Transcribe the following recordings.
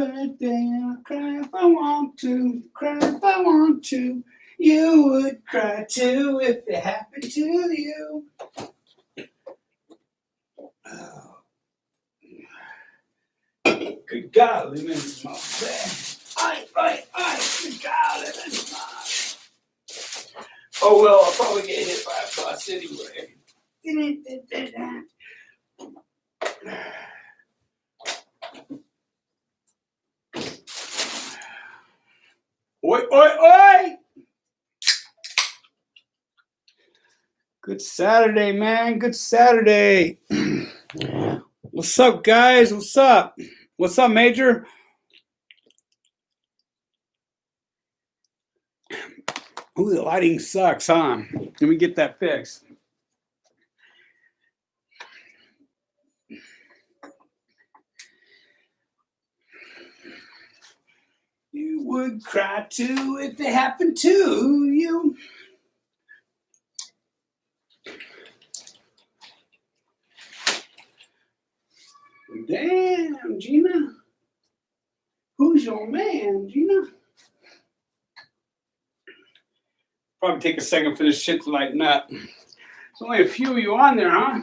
Cry if I want to, cry if I want to. You would cry too if it happened to you. Oh, good God, living in my bed. Good God, living in my. Oh well, I'll probably get hit by a bus anyway. Oi, oi, oi! Good Saturday, man. Good Saturday. What's up, guys? What's up? What's up, Major? Ooh, the lighting sucks, huh? Let me get that fixed. You would cry too if it happened to you. Damn, Gina. Who's your man, Gina? Probably take a second for this shit to lighten up. There's only a few of you on there, huh?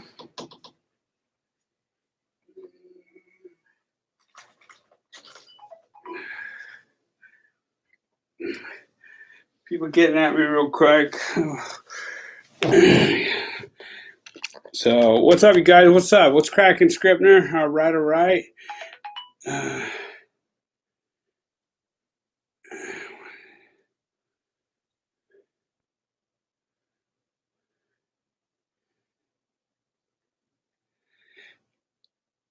People getting at me real quick. So, what's up, you guys? What's up? What's cracking, Scribner? All right.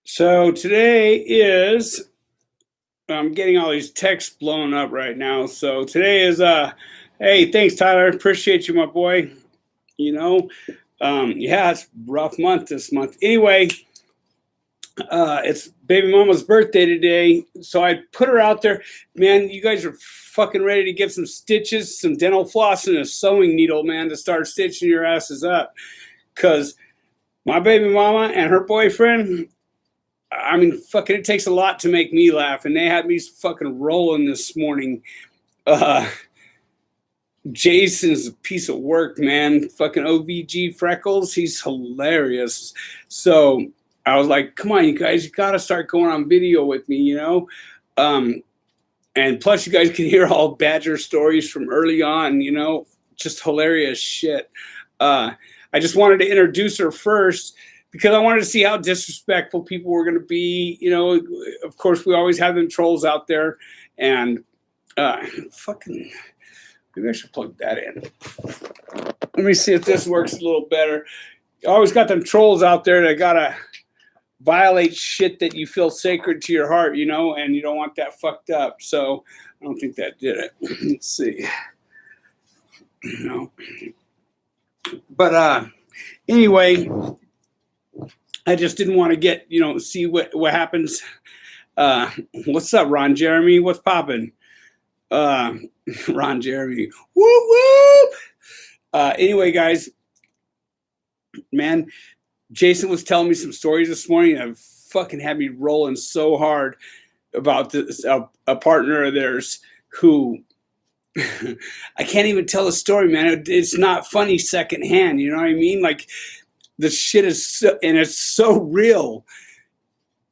So, today is, I'm getting all these texts blown up right now. So, today is, hey, thanks, Tyler. Appreciate you, my boy. You know, yeah, it's a rough month this month. Anyway, it's baby mama's birthday today, so I put her out there. Man, you guys are fucking ready to get some stitches, some dental floss, and a sewing needle, man, to start stitching your asses up. Because my baby mama and her boyfriend, I mean, fucking, it takes a lot to make me laugh, and they had me fucking rolling this morning. Jason's a piece of work, man. Fucking OVG Freckles, he's hilarious. So I was like, come on, you guys, you got to start going on video with me, you know? And plus, you guys can hear all Badger stories from early on, you know? Just hilarious shit. I just wanted to introduce her first because I wanted to see how disrespectful people were going to be. You know, of course, we always have them trolls out there. And fucking... Maybe I should plug that in. Let me see if this works a little better. You always got them trolls out there that gotta violate shit that you feel sacred to your heart, you know, and you don't want that fucked up. So I don't think that did it. Let's see. No. But anyway, I just didn't want to get, you know, see what happens. What's up, Ron Jeremy? What's popping? Ron Jeremy. Whoop whoop. Anyway, guys, man, Jason was telling me some stories this morning that fucking had me rolling so hard about this a partner of theirs who I can't even tell the story, man. It's not funny secondhand, you know what I mean? Like the shit is so, and it's so real.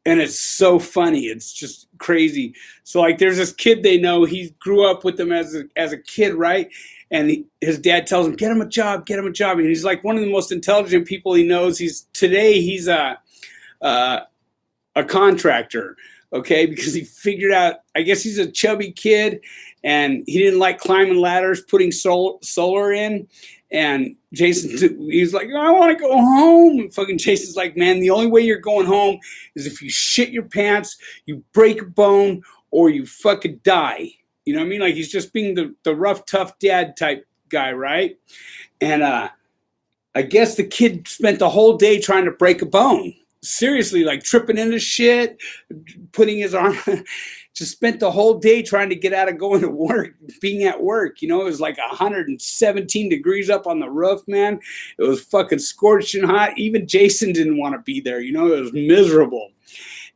And it's so funny. It's just crazy. So like there's this kid they know. He grew up with them as a kid, right? And his dad tells him, get him a job. And he's like one of the most intelligent people he knows. He's a contractor, okay? Because he figured out, I guess he's a chubby kid and he didn't like climbing ladders, putting solar in. And Jason, he's like, I want to go home. And fucking Jason's like, man, the only way you're going home is if you shit your pants, you break a bone, or you fucking die. You know what I mean? Like he's just being the rough, tough dad type guy, right? And I guess the kid spent the whole day trying to break a bone. Seriously, like tripping into shit, putting his arm... Just spent the whole day trying to get out of going to work, being at work. You know, it was like 117 degrees up on the roof, man. It was fucking scorching hot. Even Jason didn't want to be there. You know, it was miserable.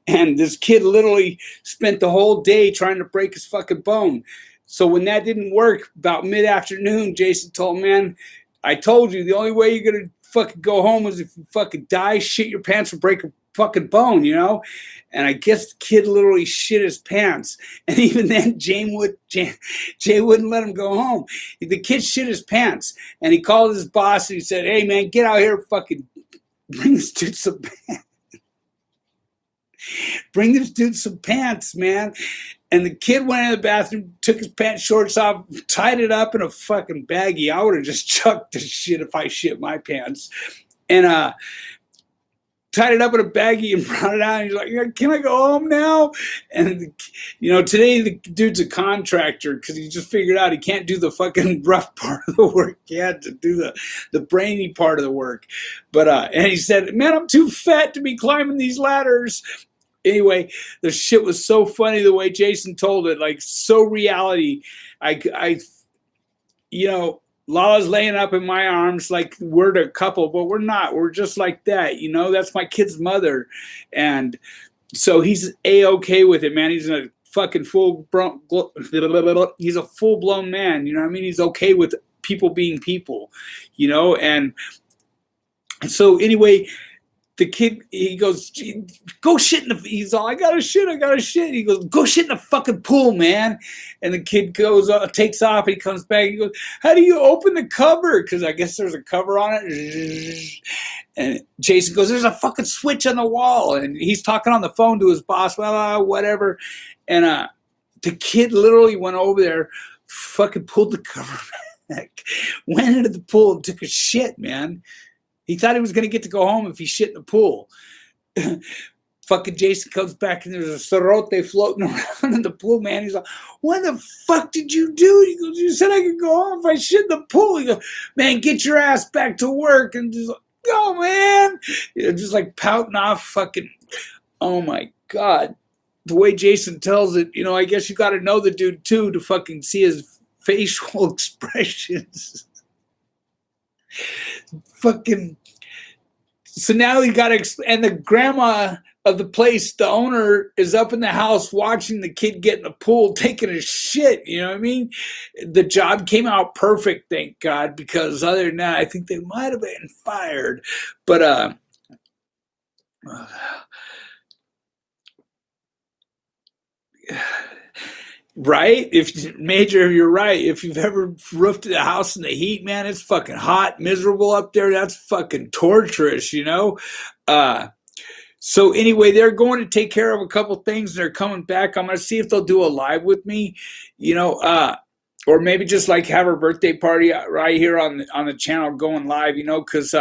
And this kid literally spent the whole day trying to break his fucking bone. So when that didn't work, about mid-afternoon, Jason told, man, I told you the only way you're going to fucking go home is if you fucking die, shit your pants, or break a fucking bone, you know? And I guess the kid literally shit his pants. And even then, Jay wouldn't let him go home. The kid shit his pants. And he called his boss and he said, hey, man, get out here, fucking bring this dude some pants. Bring this dude some pants, man. And the kid went in the bathroom, took his pants shorts off, tied it up in a fucking baggie. I would have just chucked this shit if I shit my pants. And tied it up in a baggie and brought it out. And he's like, can I go home now? And, you know, today the dude's a contractor because he just figured out he can't do the fucking rough part of the work. He had to do the brainy part of the work. But, and he said, man, I'm too fat to be climbing these ladders. Anyway, the shit was so funny the way Jason told it, like so reality. I you know, Lala's laying up in my arms like we're a couple, but we're not. We're just like that, you know. That's my kid's mother, and so he's A-okay with it, man. He's a fucking he's a full-blown man, you know what I mean? He's okay with people being people, you know. And so anyway, the kid, he goes, go shit in the, he's all, I gotta shit. He goes, go shit in the fucking pool, man. And the kid goes, takes off, he comes back, he goes, how do you open the cover? Because I guess there's a cover on it. And Jason goes, there's a fucking switch on the wall. And he's talking on the phone to his boss, whatever. And the kid literally went over there, fucking pulled the cover back, went into the pool and took a shit, man. He thought he was going to get to go home if he shit in the pool. Fucking Jason comes back and there's a cerote floating around in the pool, man. He's like, what the fuck did you do? He goes, you said I could go home if I shit in the pool. He goes, man, get your ass back to work. And just like, oh, man. You know, just like pouting off fucking, oh, my God. The way Jason tells it, you know, I guess you got to know the dude, too, to fucking see his facial expressions. Fucking, so now he got to, and the grandma of the place, the owner, is up in the house watching the kid get in the pool taking a shit, you know what I mean? The job came out perfect, thank God, because other than that, I think they might have been fired. But right? If Major, you're right. If you've ever roofed a house in the heat, man, it's fucking hot, miserable up there. That's fucking torturous, you know? So anyway, they're going to take care of a couple things and they're coming back. I'm going to see if they'll do a live with me, you know, or maybe just like have her birthday party right here on the channel going live, you know, because,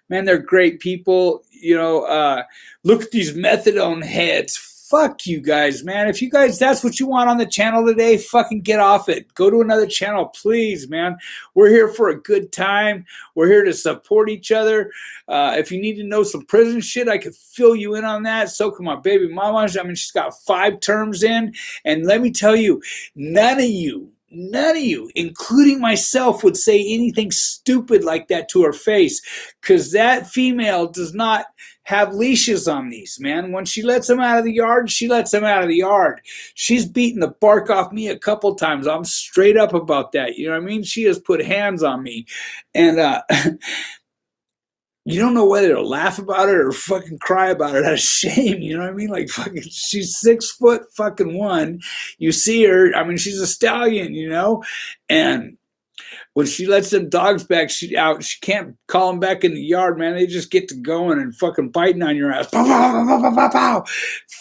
man, they're great people, you know. Look at these methadone heads. Fuck you guys, man. If you guys, that's what you want on the channel today, fucking get off it. Go to another channel, please, man. We're here for a good time. We're here to support each other. If you need to know some prison shit, I could fill you in on that. So can my baby mama. I mean, she's got 5 terms in. And let me tell you, none of you, including myself, would say anything stupid like that to her face, because that female does not have leashes on these, man. When she lets them out of the yard, she lets them out of the yard. She's beaten the bark off me a couple times. I'm straight up about that. You know what I mean? She has put hands on me. And you don't know whether to laugh about it or fucking cry about it out of shame. You know what I mean? Like, fucking, she's 6'1". You see her. I mean, she's a stallion, you know? And when she lets them dogs back, she can't call them back in the yard, man. They just get to going and fucking biting on your ass. Pow, pow, pow, pow, pow, pow.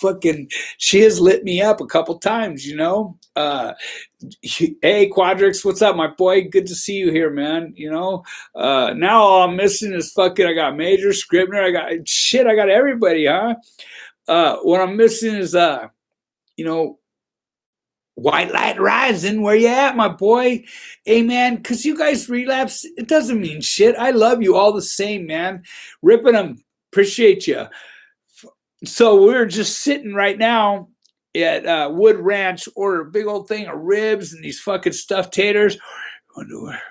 Fucking, she has lit me up a couple times, you know? Hey, Quadrix, what's up, my boy? Good to see you here, man. You know, now all I'm missing is fucking, I got Major, Scribner, I got everybody, huh? What I'm missing is, you know, White Light Rising, where you at, my boy? Hey, man, because you guys relapse, it doesn't mean shit. I love you all the same, man. Ripping them, appreciate you. So we're just sitting right now at Wood Ranch, order a big old thing of ribs and these fucking stuffed taters.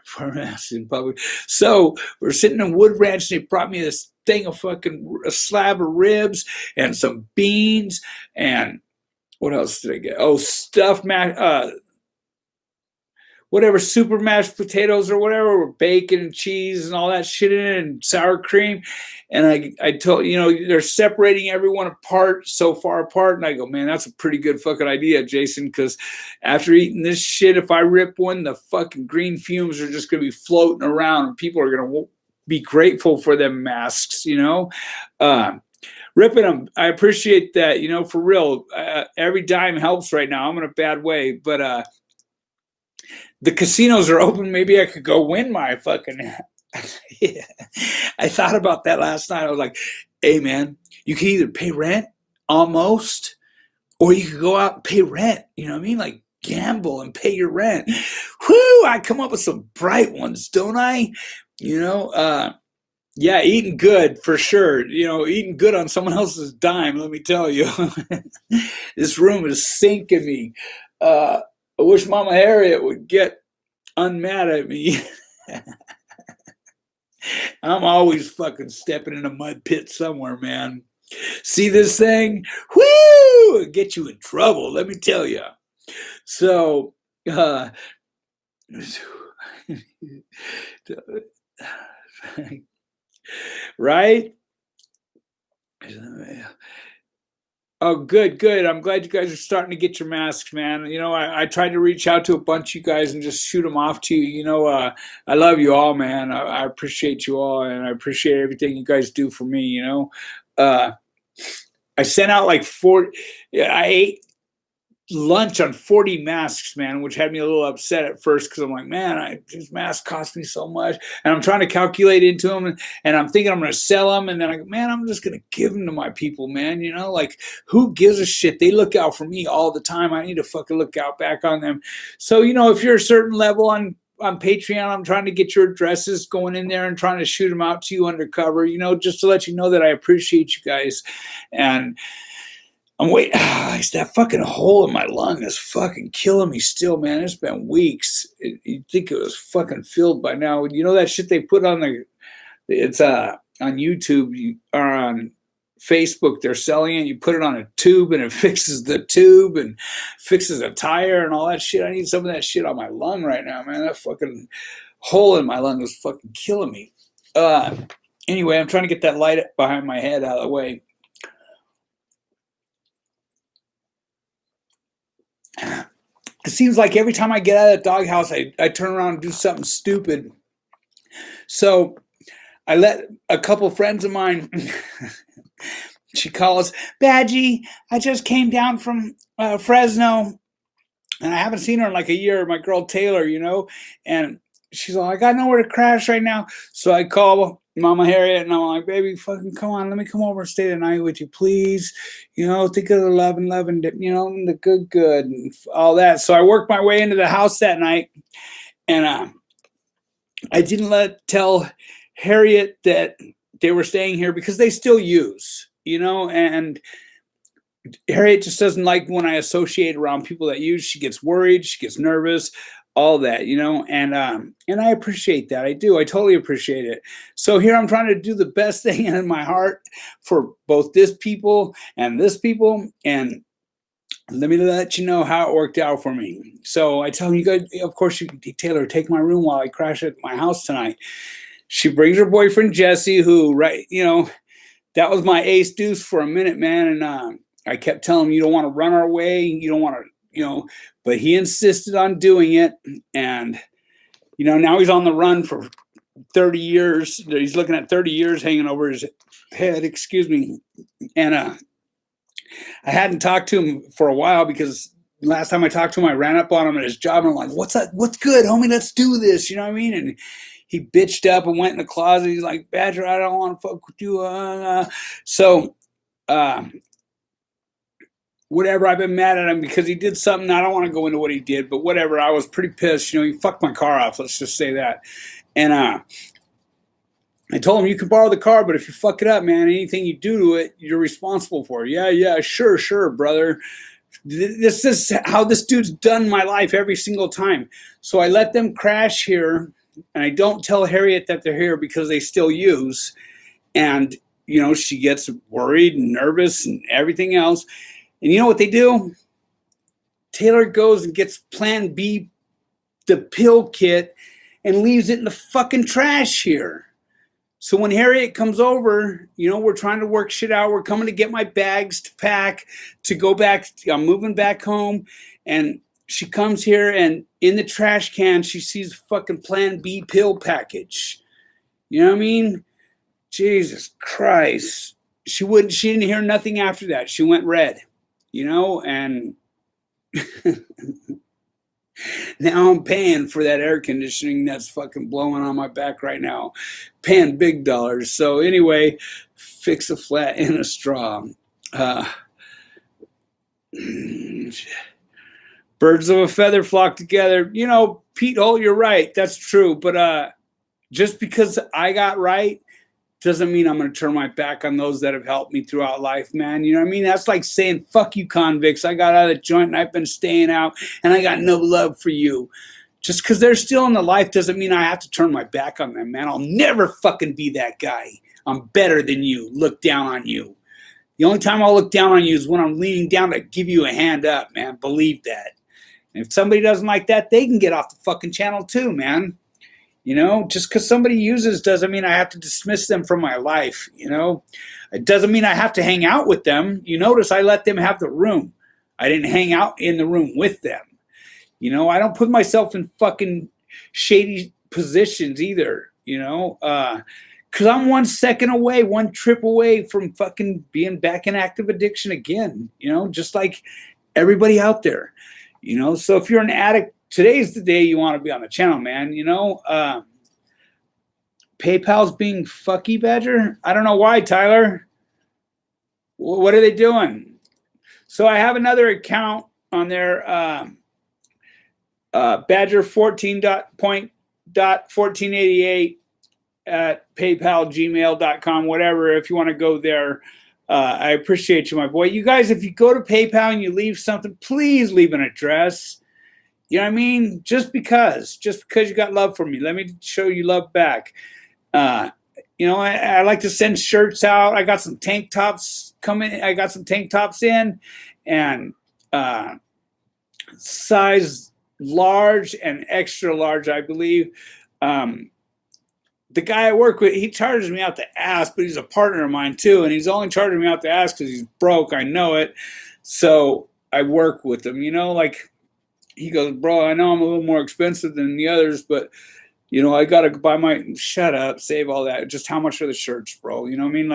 For mass in public. So we're sitting in Wood Ranch and they brought me this thing of fucking a slab of ribs and some beans and what else did I get? Oh, stuffed whatever, super mashed potatoes or whatever with bacon and cheese and all that shit in it and sour cream. And I told, they're separating everyone apart, so far apart. And I go, man, that's a pretty good fucking idea, Jason, because after eating this shit, if I rip one, the fucking green fumes are just going to be floating around and people are going to be grateful for them masks, ripping them. I appreciate that, for real. Every dime helps right now. I'm in a bad way, but the casinos are open. Maybe I could go win my fucking. Yeah. I thought about that last night. I was like, hey, man, you can either pay rent almost, or you could go out and pay rent. You know what I mean? Like gamble and pay your rent. Whoo, I come up with some bright ones, don't I? Yeah, eating good for sure. Eating good on someone else's dime, let me tell you. This room is sinking me. I wish Mama Harriet would get unmad at me. I'm always fucking stepping in a mud pit somewhere, man. See this thing? Whoo! It'll get you in trouble, let me tell you. So, right? Oh, good. I'm glad you guys are starting to get your masks, man. I tried to reach out to a bunch of you guys and just shoot them off to you. I love you all, man. I appreciate you all, and I appreciate everything you guys do for me, I sent out like 40. I ate lunch on 40 masks, man, which had me a little upset at first because I'm like, man, these masks cost me so much. And I'm trying to calculate into them, and I'm thinking I'm going to sell them. And then I go, man, I'm just going to give them to my people, man. Like, who gives a shit? They look out for me all the time. I need to fucking look out back on them. So, if you're a certain level on Patreon, I'm trying to get your addresses, going in there and trying to shoot them out to you undercover, just to let you know that I appreciate you guys. And I'm waiting. That fucking hole in my lung is fucking killing me still, man. It's been weeks. You'd think it was fucking filled by now. That shit they put on it's on YouTube or on Facebook, they're selling it. You put it on a tube and it fixes the tube and fixes a tire and all that shit. I need some of that shit on my lung right now, man. That fucking hole in my lung is fucking killing me. Anyway, I'm trying to get that light behind my head out of the way. It seems like every time I get out of the doghouse, I turn around and do something stupid. So I let a couple friends of mine, she calls, Badgie, I just came down from Fresno, and I haven't seen her in like a year, my girl Taylor, and she's like, I got nowhere to crash right now. So I call Mama Harriet, and I'm like, baby, fucking come on, let me come over and stay the night with you, please. Think of the loving, the good, and all that. So I worked my way into the house that night, and I didn't tell Harriet that they were staying here because they still use, and Harriet just doesn't like when I associate around people that use. She gets worried, she gets nervous, all that, and I appreciate that. I do. I totally appreciate it. So here I'm trying to do the best thing in my heart for both this people, and and let me let you know how it worked out for me. So I tell you guys, of course, Taylor, take my room while I crash at my house tonight. She brings her boyfriend, Jesse, who, that was my ace deuce for a minute, man. And I kept telling him, you don't want to run our way. You don't want to, but he insisted on doing it. And, now he's on the run for 30 years. He's looking at 30 years hanging over his head, excuse me. And I hadn't talked to him for a while because last time I talked to him, I ran up on him at his job. And I'm like, what's that? What's good, homie? Let's do this. You know what I mean? And he bitched up and went in the closet. He's like, Badger, I don't want to fuck with you. So, whatever, I've been mad at him because he did something. I don't want to go into what he did, but whatever. I was pretty pissed. He fucked my car off. Let's just say that. And I told him, you can borrow the car, but if you fuck it up, man, anything you do to it, you're responsible for. Yeah, sure, brother. This is how this dude's done my life every single time. So I let them crash here, and I don't tell Harriet that they're here because they still use. And, she gets worried and nervous and everything else. And you know what they do? Taylor goes and gets Plan B, the pill kit, and leaves it in the fucking trash here. So when Harriet comes over, we're trying to work shit out. We're coming to get my bags to pack to go back. I'm moving back home. And she comes here, and in the trash can, she sees fucking Plan B pill package. You know what I mean? Jesus Christ. She didn't hear nothing after that. She went red, and now I'm paying for that air conditioning that's fucking blowing on my back right now. Paying big dollars. So anyway, fix a flat in a straw. Birds of a feather flock together. Pete Holt, you're right. That's true. But just because I got right doesn't mean I'm going to turn my back on those that have helped me throughout life, man. You know what I mean? That's like saying, fuck you, convicts. I got out of the joint and I've been staying out and I got no love for you. Just because they're still in the life doesn't mean I have to turn my back on them, man. I'll never fucking be that guy. I'm better than you. Look down on you. The only time I'll look down on you is when I'm leaning down to give you a hand up, man. Believe that. And if somebody doesn't like that, they can get off the fucking channel too, man. Just because somebody uses doesn't mean I have to dismiss them from my life. It doesn't mean I have to hang out with them. You notice I let them have the room. I didn't hang out in the room with them. I don't put myself in fucking shady positions either, because I'm 1 second away, one trip away from fucking being back in active addiction again, just like everybody out there, So if you're an addict, today's the day you want to be on the channel, man. PayPal's being fucky badger. I don't know why, Tyler. What are they doing? So I have another account on there, badger 14.1488 at PayPal, whatever. If you want to go there, I appreciate you, my boy. You guys, if you go to PayPal and you leave something, please leave an address. You know what I mean? Just because you got love for me, let me show you love back. I like to send shirts out. I got some tank tops coming. I got some tank tops in, and size large and extra large, I believe. The guy I work with, he charges me out the ass, but he's a partner of mine too, and he's only charging me out the ass because he's broke. I know it. So I work with him. He goes, bro, I know I'm a little more expensive than the others, but, I got to buy shut up, save all that. Just how much are the shirts, bro? You know what I mean?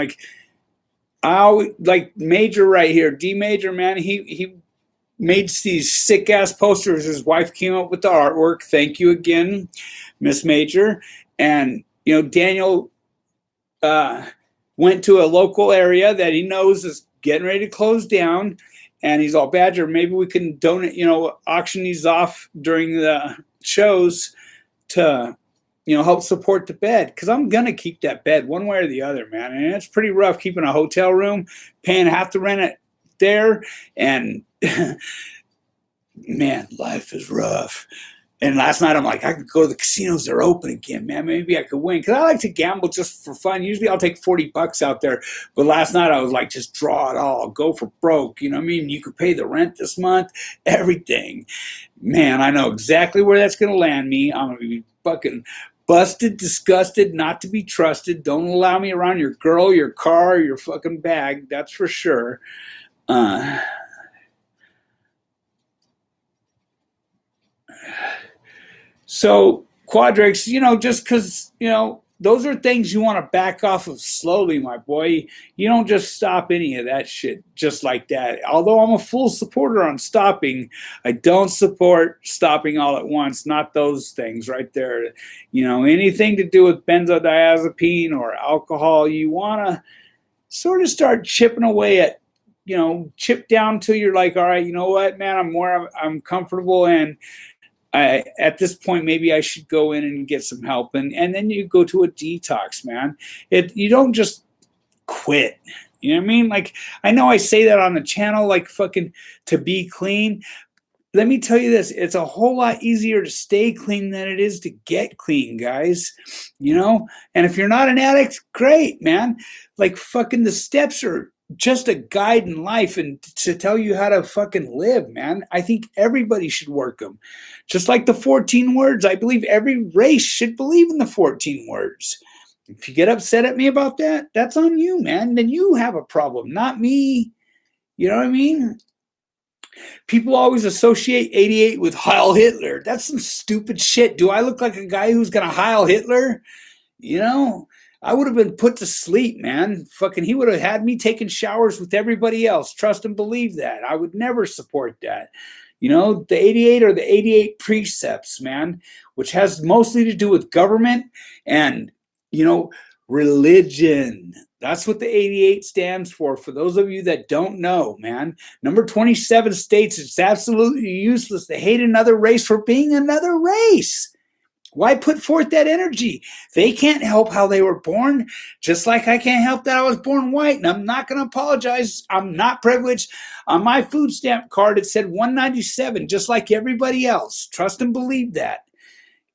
I always, Major right here, D Major, man, he made these sick-ass posters. His wife came up with the artwork. Thank you again, Miss Major. And, Daniel went to a local area that he knows is getting ready to close down. And he's all, Badger, maybe we can donate, auction these off during the shows to, help support the bed. Because I'm going to keep that bed one way or the other, man. And it's pretty rough keeping a hotel room, paying half the rent there. And, man, life is rough. And last night I'm like, I could go to the casinos. They're open again, man. Maybe I could win. Because I like to gamble just for fun. Usually I'll take $40 out there. But last night I was like, just draw it all. Go for broke. You know what I mean? You could pay the rent this month. Everything. Man, I know exactly where that's going to land me. I'm going to be fucking busted, disgusted, not to be trusted. Don't allow me around your girl, your car, your fucking bag. That's for sure. So Quadrix, just because, those are things you want to back off of slowly, my boy. You don't just stop any of that shit just like that. Although I'm a full supporter on stopping, I don't support stopping all at once. Not those things right there. Anything to do with benzodiazepine or alcohol, you want to sort of start chipping away at, chip down till you're like, all right, you know what, man, I'm comfortable, and at this point, maybe I should go in and get some help. And then you go to a detox, man. You don't just quit. You know what I mean? I know I say that on the channel, fucking to be clean. let me tell you this, it's a whole lot easier to stay clean than it is to get clean, guys. You know? And if you're not an addict, great, man. Like fucking the steps are just a guide in life and to tell you how to fucking live, man. I think everybody should work them. Just like the 14 words, I believe every race should believe in the 14 words. If you get upset at me about that, that's on you, man. Then you have a problem, not me. You know what I mean? People always associate 88 with Heil Hitler. That's some stupid shit. Do I look like a guy who's going to Heil Hitler? You know, I would have been put to sleep, man. Fucking, he would have had me taking showers with everybody else. Trust and believe that. I would never support that. You know, the 88 are the 88 precepts, man, which has mostly to do with government and, you know, religion. That's what the 88 stands for those of you that don't know, man. Number 27 states it's absolutely useless to hate another race for being another race. Why put forth that energy? They can't help how they were born, just like I can't help that I was born white, and I'm not going to apologize. I'm not privileged. On my food stamp card, it said 197, just like everybody else. Trust and believe that.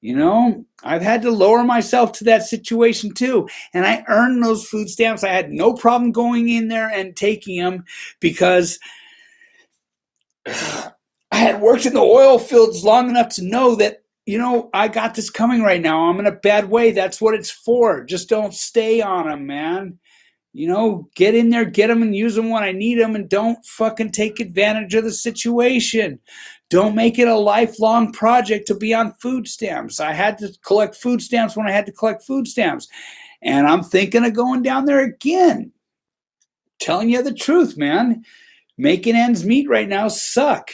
You know, I've had to lower myself to that situation too. And I earned those food stamps. I had no problem going in there and taking them because I had worked in the oil fields long enough to know that, you know, I got this coming right now. I'm in a bad way. That's what it's for. Just don't stay on them, man. You know, get in there, get them and use them when I need them, and don't fucking take advantage of the situation. Don't make it a lifelong project to be on food stamps. I had to collect food stamps when I had to collect food stamps. And I'm thinking of going down there again. Telling you the truth, man. Making ends meet right now suck.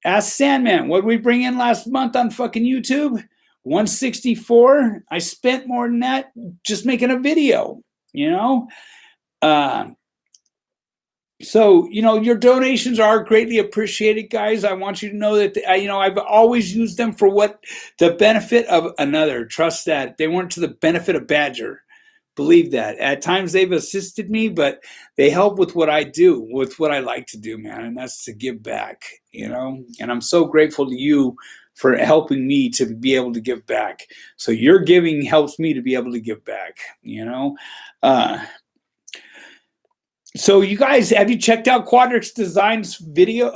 Ask Sandman, what did we bring in last month on fucking YouTube? 164. I spent more than that just making a video, you know? So, you know, your donations are greatly appreciated, guys. I want you to know that, you know, I've always used them for what the benefit of another. Trust that. They weren't to the benefit of Badger. Believe that. At times they've assisted me, but they help with what I do, with what I like to do, man. And that's to give back, you know. And I'm so grateful to you for helping me to be able to give back. So your giving helps me to be able to give back, you know. So you guys, have you checked out Quadrix Design's video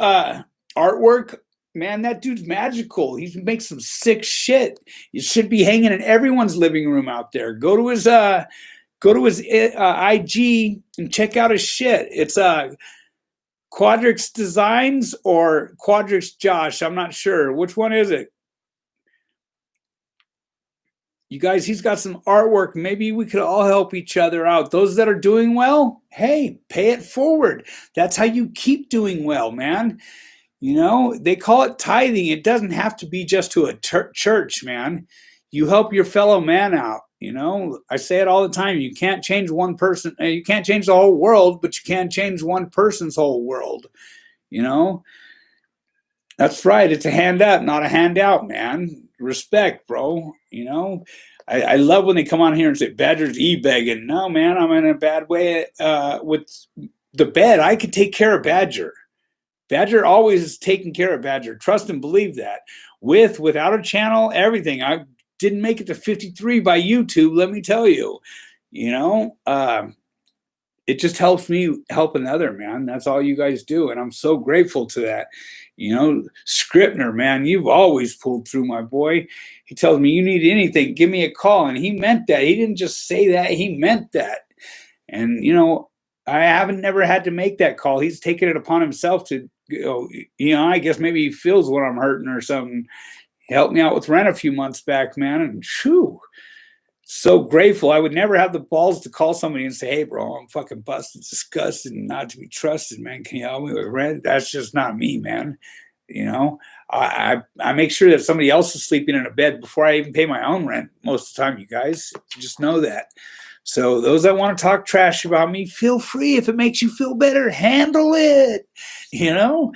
artwork? Man, that dude's magical. He makes some sick shit. It should be hanging in everyone's living room out there. Go to his IG and check out his shit. It's Quadrix Designs or Quadrix Josh. I'm not sure. Which one is it? You guys, he's got some artwork. Maybe we could all help each other out. Those that are doing well, hey, pay it forward. That's how you keep doing well, man. You know, they call it tithing. It doesn't have to be just to a church, man. You help your fellow man out. You know, I say it all the time. You can't change one person. You can't change the whole world, but you can change one person's whole world. You know, that's right. It's a hand up, not a handout, man. Respect, bro. You know, I love when they come on here and say Badger's e-begging. No, man, I'm in a bad way with the bed. I can take care of Badger. Badger always is taking care of Badger. Trust and believe that. Without a channel, everything. I didn't make it to 53 by YouTube, let me tell you. You know, it just helps me help another, man. That's all you guys do, and I'm so grateful to that. You know, Scripner, man, you've always pulled through, my boy. He tells me, you need anything, give me a call. And he meant that. He didn't just say that, he meant that. And, you know, I haven't never had to make that call. He's taken it upon himself to, you know, I guess maybe he feels when I'm hurting or something. He helped me out with rent a few months back, man. And whew, so grateful. I would never have the balls to call somebody and say, hey, bro, I'm fucking busted, disgusted, and not to be trusted, man. Can you help me with rent? That's just not me, man. You know, I make sure that somebody else is sleeping in a bed before I even pay my own rent most of the time, you guys. Just know that. So those that want to talk trash about me, feel free. If it makes you feel better, handle it. You know?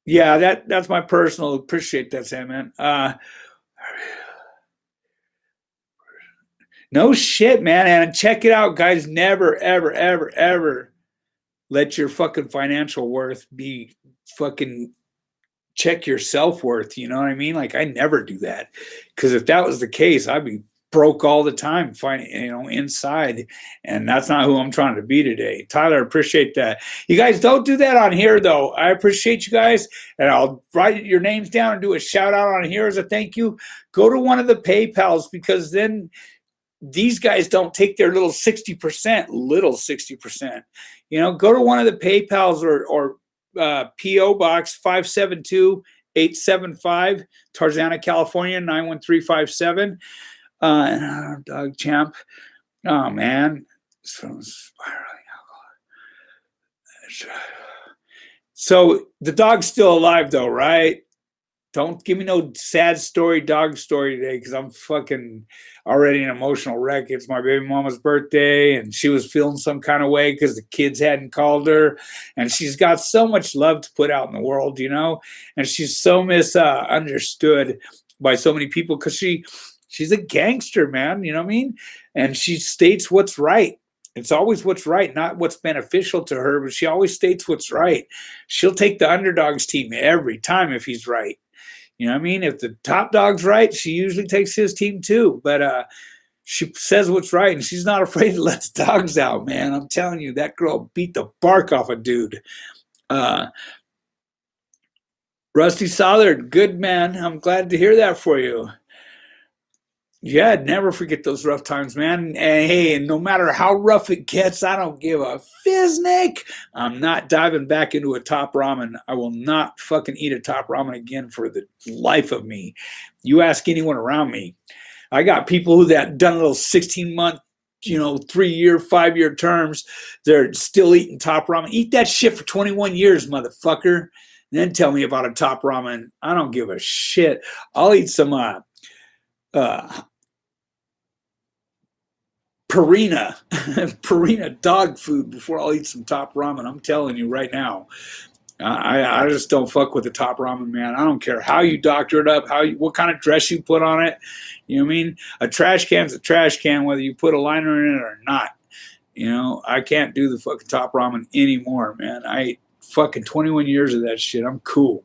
Yeah, that's my personal. Appreciate that, Sam, man. No shit, man. And check it out, guys. Never, ever, ever, ever let your fucking financial worth be fucking check your self-worth, you know what I mean? Like I never do that. Because if that was the case, I'd be broke all the time, inside. And that's not who I'm trying to be today. Tyler, appreciate that. You guys don't do that on here though. I appreciate you guys. And I'll write your names down and do a shout out on here as a thank you. Go to one of the PayPals, because then these guys don't take their little 60%, go to one of the PayPals or P.O. Box 572-875, Tarzana, California, 91357. Dog Champ. Oh, man. So the dog's still alive, though, right? Don't give me no sad dog story today, because I'm fucking already an emotional wreck. It's my baby mama's birthday, and she was feeling some kind of way because the kids hadn't called her. And she's got so much love to put out in the world, and she's so misunderstood by so many people because she's a gangster, man, you know what I mean? And she states what's right. It's always what's right, not what's beneficial to her, but she always states what's right. She'll take the underdog's team every time if he's right. You know what I mean? If the top dog's right, she usually takes his team too. But she says what's right, and she's not afraid to let the dogs out, man. I'm telling you, that girl beat the bark off a dude. Rusty Sollard, good man. I'm glad to hear that for you. Yeah, I'd never forget those rough times, man. And hey, no matter how rough it gets, I don't give a fiznick. I'm not diving back into a top ramen. I will not fucking eat a top ramen again for the life of me. You ask anyone around me. I got people who that done a little 16-month, 3-year, 5-year terms. They're still eating top ramen. Eat that shit for 21 years, motherfucker. And then tell me about a top ramen. I don't give a shit. I'll eat some Purina dog food before I'll eat some top ramen. I'm telling you right now. I just don't fuck with the top ramen, man. I don't care how you doctor it up, what kind of dress you put on it. You know what I mean? A trash can's a trash can, whether you put a liner in it or not. I can't do the fucking top ramen anymore, man. I ate fucking 21 years of that shit. I'm cool.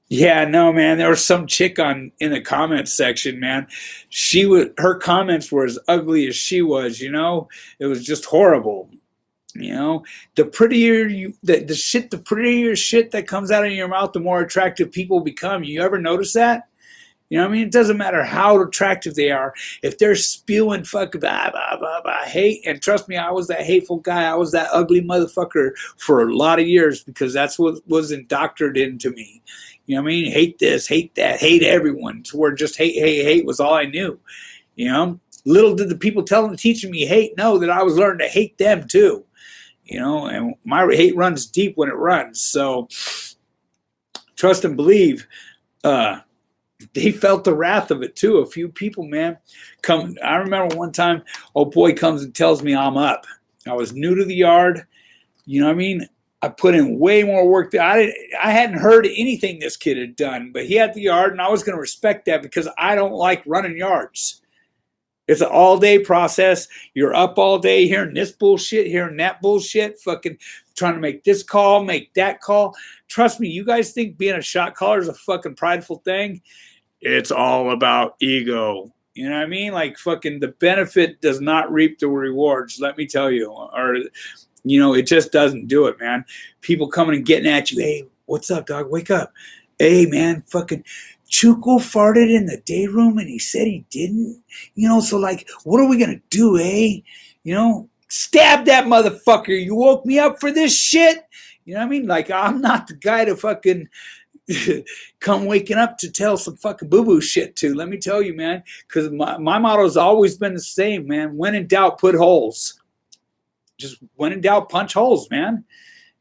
Yeah, no, man. There was some chick in the comments section, man. Her comments were as ugly as she was. It was just horrible. The prettier the prettier shit that comes out of your mouth, the more attractive people become. You ever notice that? You know what I mean? It doesn't matter how attractive they are. If they're spewing fucking blah, blah, blah, blah, hate, and trust me, I was that hateful guy. I was that ugly motherfucker for a lot of years because that's what was indoctrinated into me. You know what I mean? Hate this, hate that, hate everyone. To where just hate was all I knew. Little did the people teaching me hate know that I was learning to hate them too. And my hate runs deep when it runs. So trust and believe. They felt the wrath of it too. A few people, man, I remember one time, old boy comes and tells me I'm up. I was new to the yard. You know what I mean? I put in way more work. I hadn't heard anything this kid had done, but he had the yard, and I was going to respect that because I don't like running yards. It's an all-day process. You're up all day hearing this bullshit, hearing that bullshit, fucking trying to make this call, make that call. Trust me, you guys think being a shot caller is a fucking prideful thing? It's all about ego. You know what I mean? Like fucking the benefit does not reap the rewards, let me tell you. Or, it just doesn't do it, man. People coming and getting at you. Hey, what's up, dog? Wake up. Hey, man, fucking Chuco farted in the day room and he said he didn't. So like, what are we going to do, eh? Stab that motherfucker. You woke me up for this shit? You know what I mean? Like, I'm not the guy to fucking come waking up to tell some fucking boo-boo shit to. Let me tell you, man, because my motto has always been the same, man. When in doubt, put holes. Just when in doubt, punch holes, man.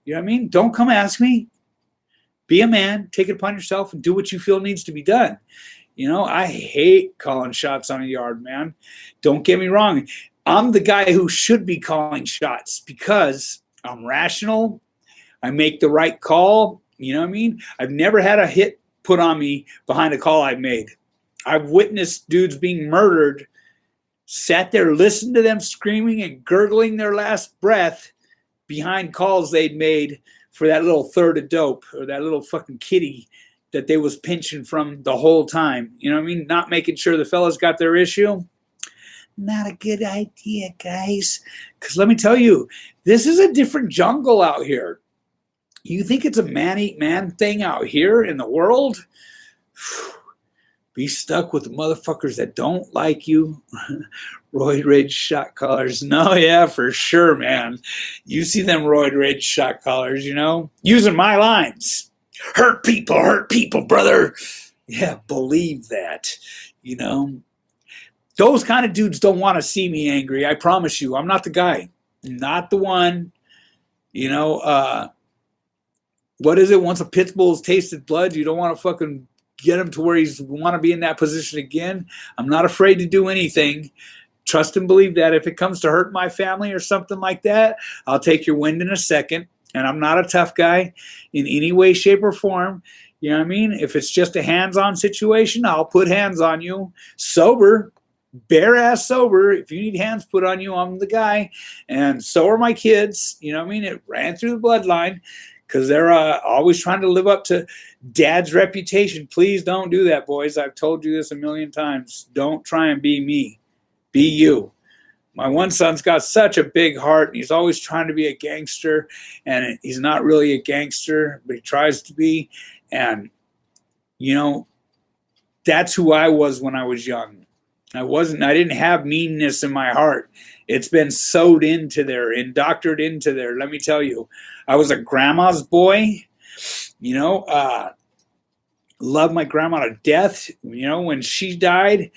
You know what I mean? Don't come ask me. Be a man. Take it upon yourself and do what you feel needs to be done. I hate calling shots on a yard, man. Don't get me wrong. I'm the guy who should be calling shots because I'm rational. I make the right call. You know what I mean? I've never had a hit put on me behind a call I've made. I've witnessed dudes being murdered sat there, listened to them screaming and gurgling their last breath behind calls they'd made for that little third of dope or that little fucking kitty that they was pinching from the whole time. You know what I mean? Not making sure the fellas got their issue. Not a good idea, guys. Because let me tell you, this is a different jungle out here. You think it's a man-eat-man thing out here in the world? Be stuck with the motherfuckers that don't like you. Roid rage shot callers. No, yeah, for sure, man. You see them roid rage shot callers, you know? Using my lines. Hurt people, brother. Yeah, believe that, you know? Those kind of dudes don't want to see me angry. I promise you. I'm not the guy. Not the one. You know, what is it? Once a pit bull's tasted blood, you don't want to fucking get him to where he's want to be in that position again. I'm not afraid to do anything. Trust and believe that. If it comes to hurt my family or something like that, I'll take your wind in a second. And I'm not a tough guy in any way, shape, or form. You know what I mean? If it's just a hands-on situation, I'll put hands on you. Sober, bare ass sober. If you need hands put on you, I'm the guy. And so are my kids. You know what I mean? It ran through the bloodline because they're always trying to live up to dad's reputation. Please don't do that, boys. I've told you this a million times. Don't try and be me. Be you. My one son's got such a big heart, and he's always trying to be a gangster, and he's not really a gangster, but he tries to be. And, you know, that's who I was when I was young. I didn't have meanness in my heart. It's been sewed into there, indoctored into there. Let me tell you, I was a grandma's boy, you know, loved my grandma to death. You know, when she died,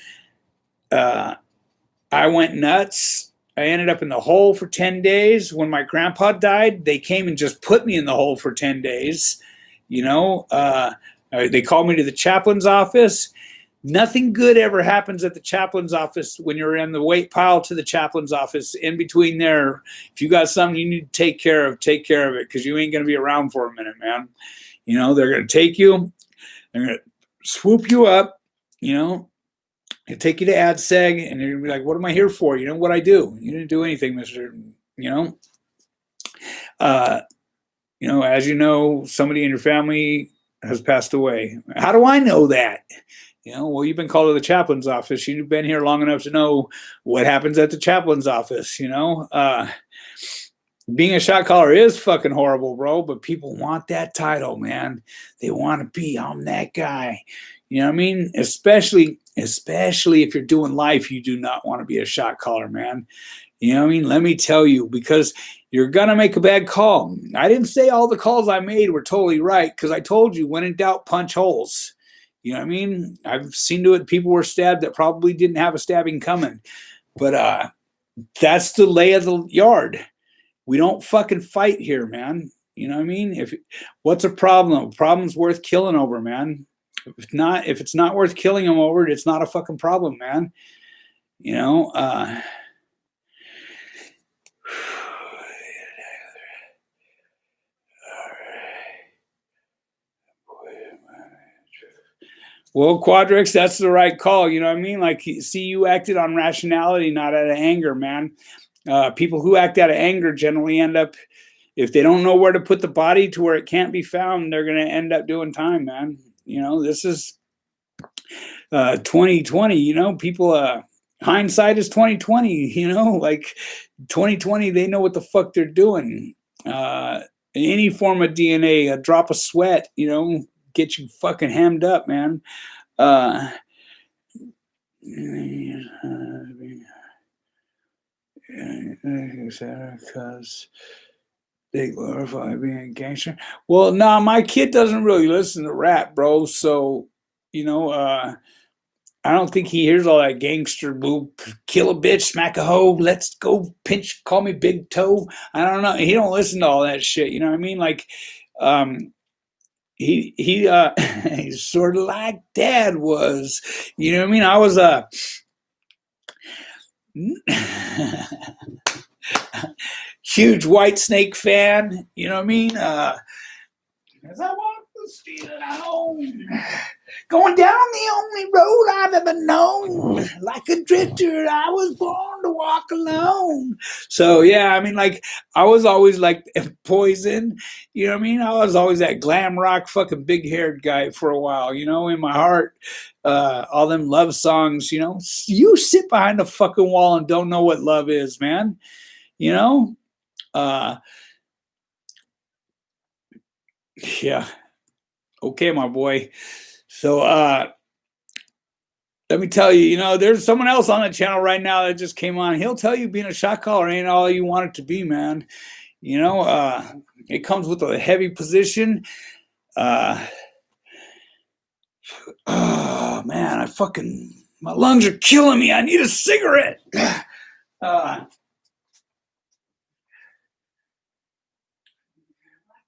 I went nuts. I ended up in the hole for 10 days. When my grandpa died, they came and just put me in the hole for 10 days. You know, they called me to the chaplain's office. Nothing good ever happens at the chaplain's office when you're in the wait pile to the chaplain's office. In between there, if you got something you need to take care of it, because you ain't going to be around for a minute, man. You know, they're going to take you. They're going to swoop you up, you know. They take you to ADSEG, and you're going to be like, what am I here for? You know what I do? You didn't do anything, mister. You know? You know, as you know, somebody in your family has passed away. How do I know that? You know, well, you've been called to the chaplain's office. You've been here long enough to know what happens at the chaplain's office, you know? Being a shot caller is fucking horrible, bro, but people want that title, man. They want to be, I'm that guy. You know what I mean? Especially if you're doing life, you do not want to be a shot caller, man. You know what I mean? Let me tell you, because you're going to make a bad call. I didn't say all the calls I made were totally right, because I told you, when in doubt, punch holes. You know what I mean? I've seen to it people were stabbed that probably didn't have a stabbing coming. But that's the lay of the yard. We don't fucking fight here, man. You know what I mean? What's a problem? A problem's worth killing over, man. If it's not worth killing them over, it's not a fucking problem, man. You know, well, Quadrix, that's the right call. You know what I mean? Like, see, you acted on rationality, not out of anger, man. People who act out of anger generally end up, if they don't know where to put the body to where it can't be found, they're going to end up doing time, man. You know, this is 2020, you know, people, hindsight is 2020, you know, like 2020, they know what the fuck they're doing. Any form of DNA, a drop of sweat, you know, get you fucking hemmed up, man. Because they glorify being a gangster. Well, nah, my kid doesn't really listen to rap, bro. So, you know, I don't think he hears all that gangster boo, kill a bitch, smack a hoe, let's go pinch, call me big toe. I don't know. He don't listen to all that shit. You know what I mean? Like, he's sort of like dad was. You know what I mean? I was huge White Snake fan. You know what I mean? As I walk the street alone, Going down the only road I've ever known. Like a drifter, I was born to walk alone. So, yeah, I mean, like, I was always like Poison. You know what I mean? I was always that glam rock fucking big haired guy for a while, you know, in my heart. All them love songs, you know. You sit behind a fucking wall and don't know what love is, man. You know? Yeah. Okay, my boy. So, let me tell you, you know, there's someone else on the channel right now that just came on. He'll tell you being a shot caller ain't all you want it to be, man. You know, it comes with a heavy position. Oh, man, my lungs are killing me. I need a cigarette. Like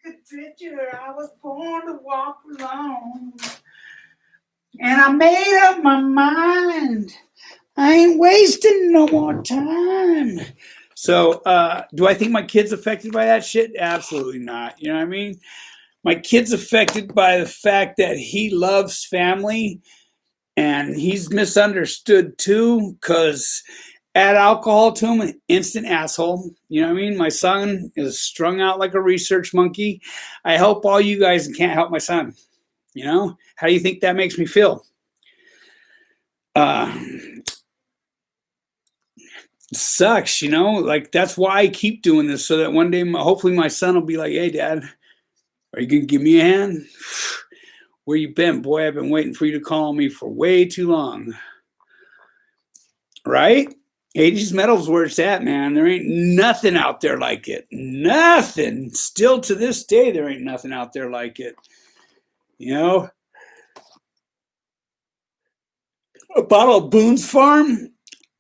a drifter, I was born to walk alone. And I made up my mind. I ain't wasting no more time. So, do I think my kid's affected by that shit? Absolutely not. You know what I mean? My kid's affected by the fact that he loves family and he's misunderstood too because add alcohol to him, an instant asshole. You know what I mean? My son is strung out like a research monkey. I help all you guys and can't help my son. You know? How do you think that makes me feel? Sucks, you know? Like, that's why I keep doing this, so that one day, hopefully my son will be like, hey, Dad, are you going to give me a hand? Where you been, boy? I've been waiting for you to call me for way too long. Right? 80s metal's where it's at, man. There ain't nothing out there like it. Nothing. Still to this day, there ain't nothing out there like it. You know? A bottle of Boone's Farm?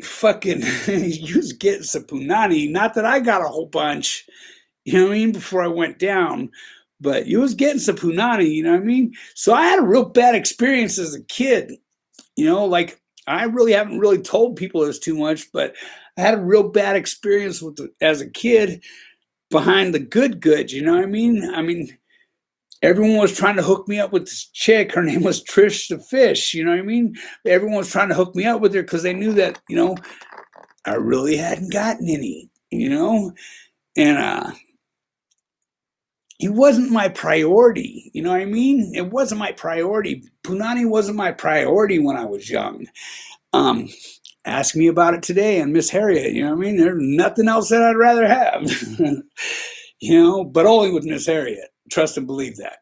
Fucking, you was getting some punani. Not that I got a whole bunch, you know what I mean, before I went down. But you was getting some punani, you know what I mean? So I had a real bad experience as a kid. You know, like, I really haven't really told people this too much, but I had a real bad experience as a kid behind the good, you know what I mean? I mean, everyone was trying to hook me up with this chick. Her name was Trish the Fish, you know what I mean? Everyone was trying to hook me up with her because they knew that, you know, I really hadn't gotten any, you know? And it wasn't my priority, you know what I mean? It wasn't my priority. Punani wasn't my priority when I was young. Ask me about it today and Miss Harriet, you know what I mean? There's nothing else that I'd rather have, you know, but only with Miss Harriet. Trust and believe that.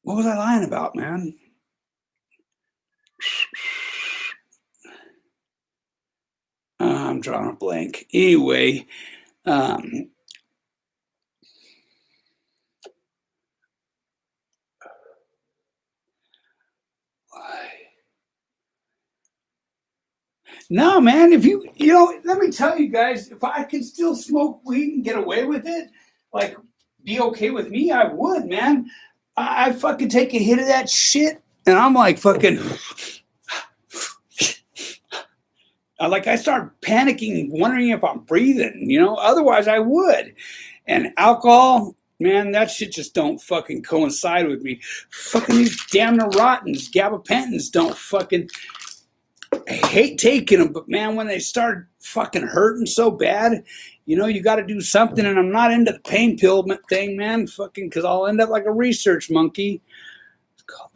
What was I lying about, man? I'm drawing a blank. Anyway, no, man, if you know, let me tell you guys, if I could still smoke weed and get away with it, like, be okay with me, I would, man. I fucking take a hit of that shit, and I'm like fucking, like, I start panicking, wondering if I'm breathing, you know? Otherwise, I would. And alcohol, man, that shit just don't fucking coincide with me. Fucking these damn Neurotins, gabapentins don't fucking... I hate taking them, but man, when they start fucking hurting so bad, you know, you got to do something. And I'm not into the pain pill thing, man, fucking, because I'll end up like a research monkey. It's called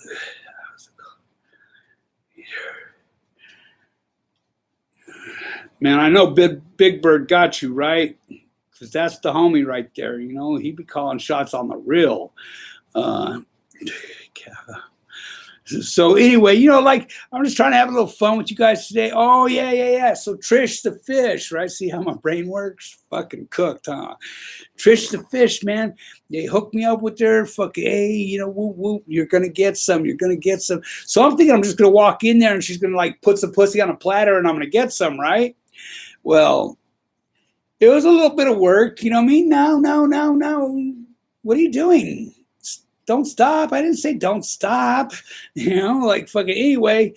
man, I know Big Bird got you, right? Because that's the homie right there, you know. He be calling shots on the real. So anyway, you know, like, I'm just trying to have a little fun with you guys today. Oh, yeah. So Trish the Fish, right? See how my brain works? Fucking cooked, huh? Trish the Fish, man. They hooked me up with their fucking, hey, you know, whoop, whoop, you're going to get some. You're going to get some. So I'm thinking I'm just going to walk in there and she's going to, like, put some pussy on a platter and I'm going to get some, right? Well, it was a little bit of work. You know what I mean? No. What are you doing? Don't stop. I didn't say don't stop. You know, like fucking anyway,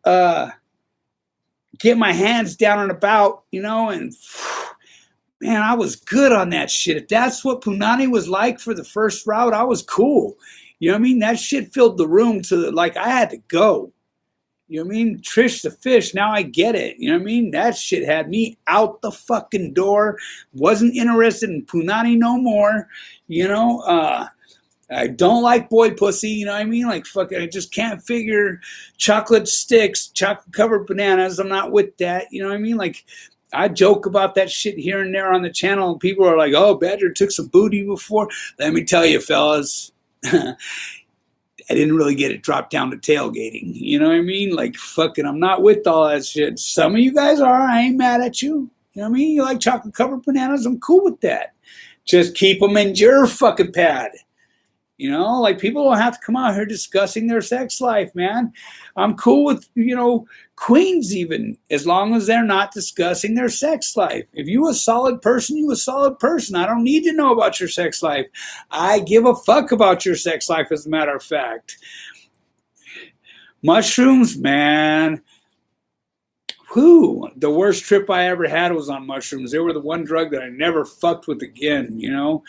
get my hands down and about, you know, and man, I was good on that shit. If that's what Punani was like for the first route, I was cool. You know what I mean? That shit filled the room to like I had to go. You know what I mean? Trish the Fish, now I get it. You know what I mean? That shit had me out the fucking door. Wasn't interested in punani no more. You know, I don't like boy pussy, you know what I mean? Like, fuck, I just can't figure chocolate sticks, chocolate covered bananas. I'm not with that, you know what I mean? Like, I joke about that shit here and there on the channel, and people are like, oh, Badger took some booty before. Let me tell you, fellas, I didn't really get it dropped down to tailgating. You know what I mean? Like, fucking, I'm not with all that shit. Some of you guys are. I ain't mad at you. You know what I mean? You like chocolate covered bananas? I'm cool with that. Just keep them in your fucking pad. You know, like people don't have to come out here discussing their sex life, man. I'm cool with, you know, queens even, as long as they're not discussing their sex life. If you a solid person, you a solid person. I don't need to know about your sex life. I give a fuck about your sex life, as a matter of fact. Mushrooms, man. Whew, the worst trip I ever had was on mushrooms. They were the one drug that I never fucked with again, you know.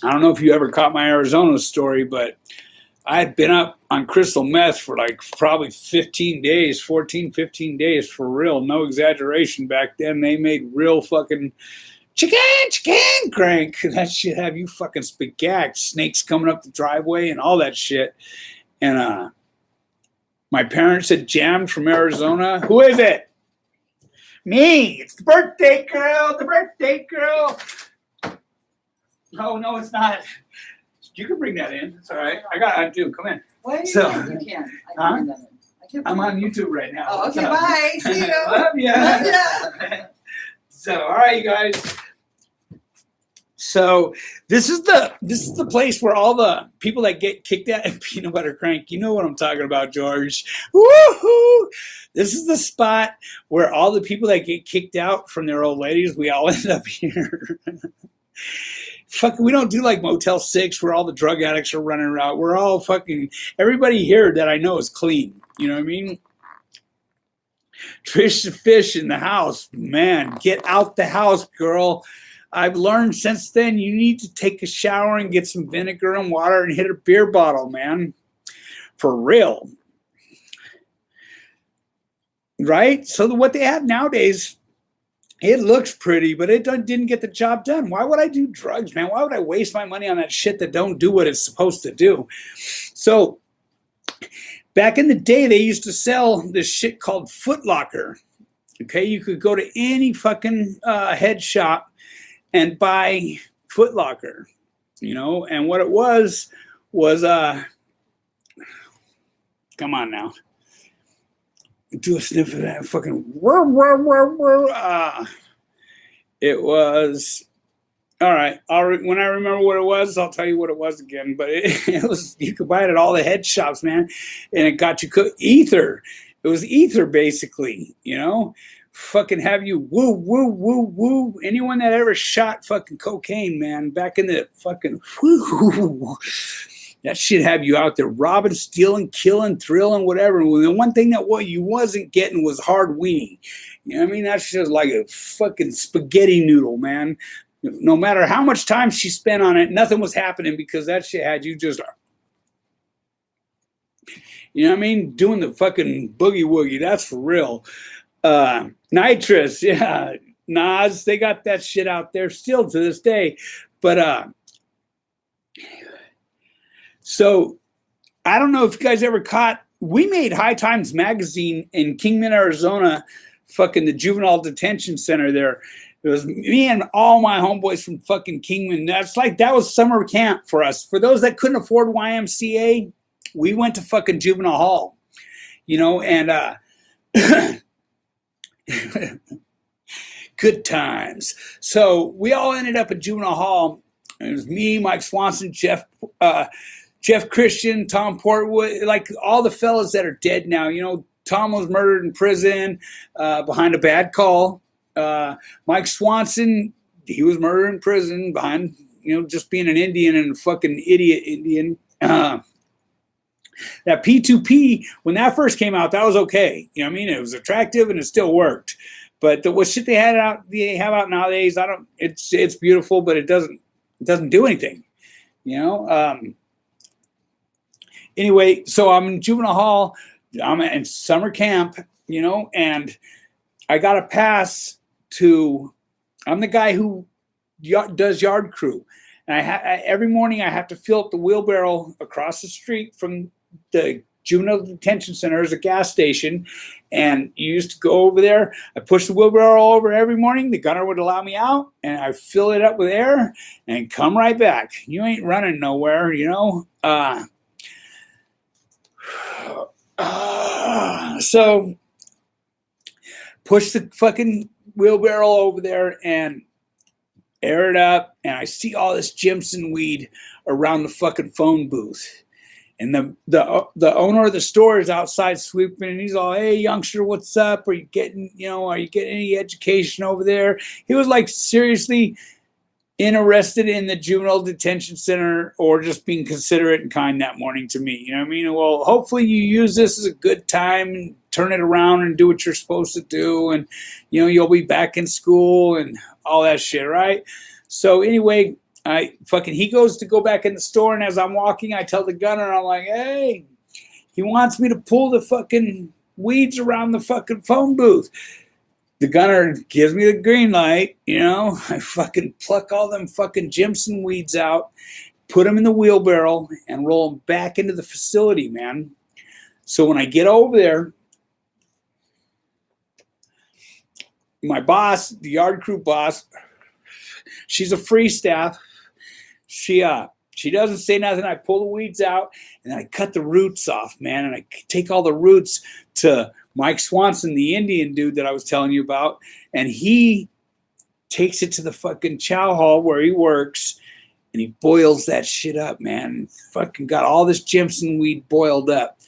I don't know if you ever caught my Arizona story, but I had been up on crystal meth for like probably 15 days, 14, 15 days for real. No exaggeration. Back then, they made real fucking chicken crank. That shit have you fucking spagacked. Snakes coming up the driveway and all that shit. And my parents had jammed from Arizona. Who is it? Me. It's the birthday girl. The birthday girl. No, it's not. You can bring that in. It's all right. I do. Come in. Why do you can? You can. I can bring that in. I'm on YouTube right now. Oh, okay, bye. See you. Love ya. Love ya. So, all right, you guys. So this is the place where all the people that get kicked out in Peanut Butter Crank, you know what I'm talking about, George. Woohoo! This is the spot where all the people that get kicked out from their old ladies, we all end up here. Fuck, we don't do like Motel 6 where all the drug addicts are running around. We're all fucking, everybody here that I know is clean. You know what I mean? Trish the Fish in the house. Man, get out the house, girl. I've learned since then you need to take a shower and get some vinegar and water and hit a beer bottle, man. For real. Right? So what they have nowadays, it looks pretty, but it didn't get the job done. Why would I do drugs, man? Why would I waste my money on that shit that don't do what it's supposed to do? So back in the day, they used to sell this shit called Foot Locker. Okay, you could go to any fucking head shop and buy Foot Locker, you know? And what it was come on now. Do a sniff of that fucking it was all right. When I remember what it was, I'll tell you what it was again. But it was, you could buy it at all the head shops, man, and it got you ether. It was ether, basically, you know. Fucking have you woo woo woo woo. Anyone that ever shot fucking cocaine, man, back in the fucking whoo. That shit have you out there robbing, stealing, killing, thrilling, whatever. And the one thing that you wasn't getting was hard weenie. You know what I mean? That's just like a fucking spaghetti noodle, man. No matter how much time she spent on it, nothing was happening because that shit had you just, you know what I mean? Doing the fucking boogie woogie. That's for real. Nitrous, yeah. Nas, they got that shit out there still to this day. But, so, I don't know if you guys ever caught, we made High Times Magazine in Kingman, Arizona, fucking the juvenile detention center there. It was me and all my homeboys from fucking Kingman. That was summer camp for us. For those that couldn't afford YMCA, we went to fucking juvenile hall, you know, and good times. So we all ended up at juvenile hall. It was me, Mike Swanson, Jeff Christian, Tom Portwood, like all the fellas that are dead now. You know, Tom was murdered in prison behind a bad call. Mike Swanson, he was murdered in prison behind, you know, just being an Indian and a fucking idiot Indian. That P2P, when that first came out, that was okay. You know what I mean? It was attractive and it still worked. But what shit they have out nowadays, it's beautiful, but it doesn't do anything. You know? Anyway, so I'm in juvenile hall. I'm in summer camp, you know, and I got a pass to. I'm the guy who does yard crew, and every morning I have to fill up the wheelbarrow across the street from the juvenile detention center. There's a gas station, and you used to go over there. I push the wheelbarrow over every morning. The gunner would allow me out, and I fill it up with air and come right back. You ain't running nowhere, you know. So push the fucking wheelbarrow over there and air it up, and I see all this Jimson weed around the fucking phone booth. And the owner of the store is outside sweeping, and he's all, "Hey, youngster, what's up? Are you getting any education over there?" He was like seriously interested in the juvenile detention center, or just being considerate and kind that morning to me. You know what I mean? Well, hopefully you use this as a good time and turn it around and do what you're supposed to do, and you know you'll be back in school and all that shit, right? So anyway, he goes to go back in the store, and as I'm walking, I tell the gunner, I'm like, "Hey, he wants me to pull the fucking weeds around the fucking phone booth." The gunner gives me the green light, you know. I fucking pluck all them fucking Jimson weeds out, put them in the wheelbarrow, and roll them back into the facility, man. So when I get over there, my boss, the yard crew boss, she's a free staff. She doesn't say nothing. I pull the weeds out, and I cut the roots off, man. And I take all the roots to Mike Swanson, the Indian dude that I was telling you about, and he takes it to the fucking chow hall where he works, and he boils that shit up, man. Fucking got all this Jimson weed boiled up,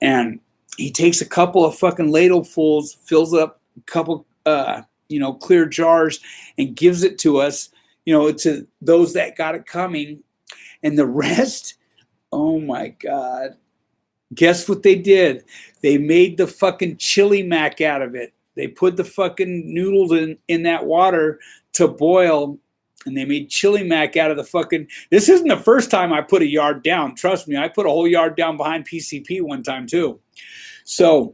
and he takes a couple of fucking ladlefuls, fills up a couple, clear jars, and gives it to us, you know, to those that got it coming, and the rest, oh my God. Guess what they did? They made the fucking chili mac out of it. They put the fucking noodles in that water to boil, and they made chili mac out of the fucking... This isn't the first time I put a yard down. Trust me, I put a whole yard down behind PCP one time too. So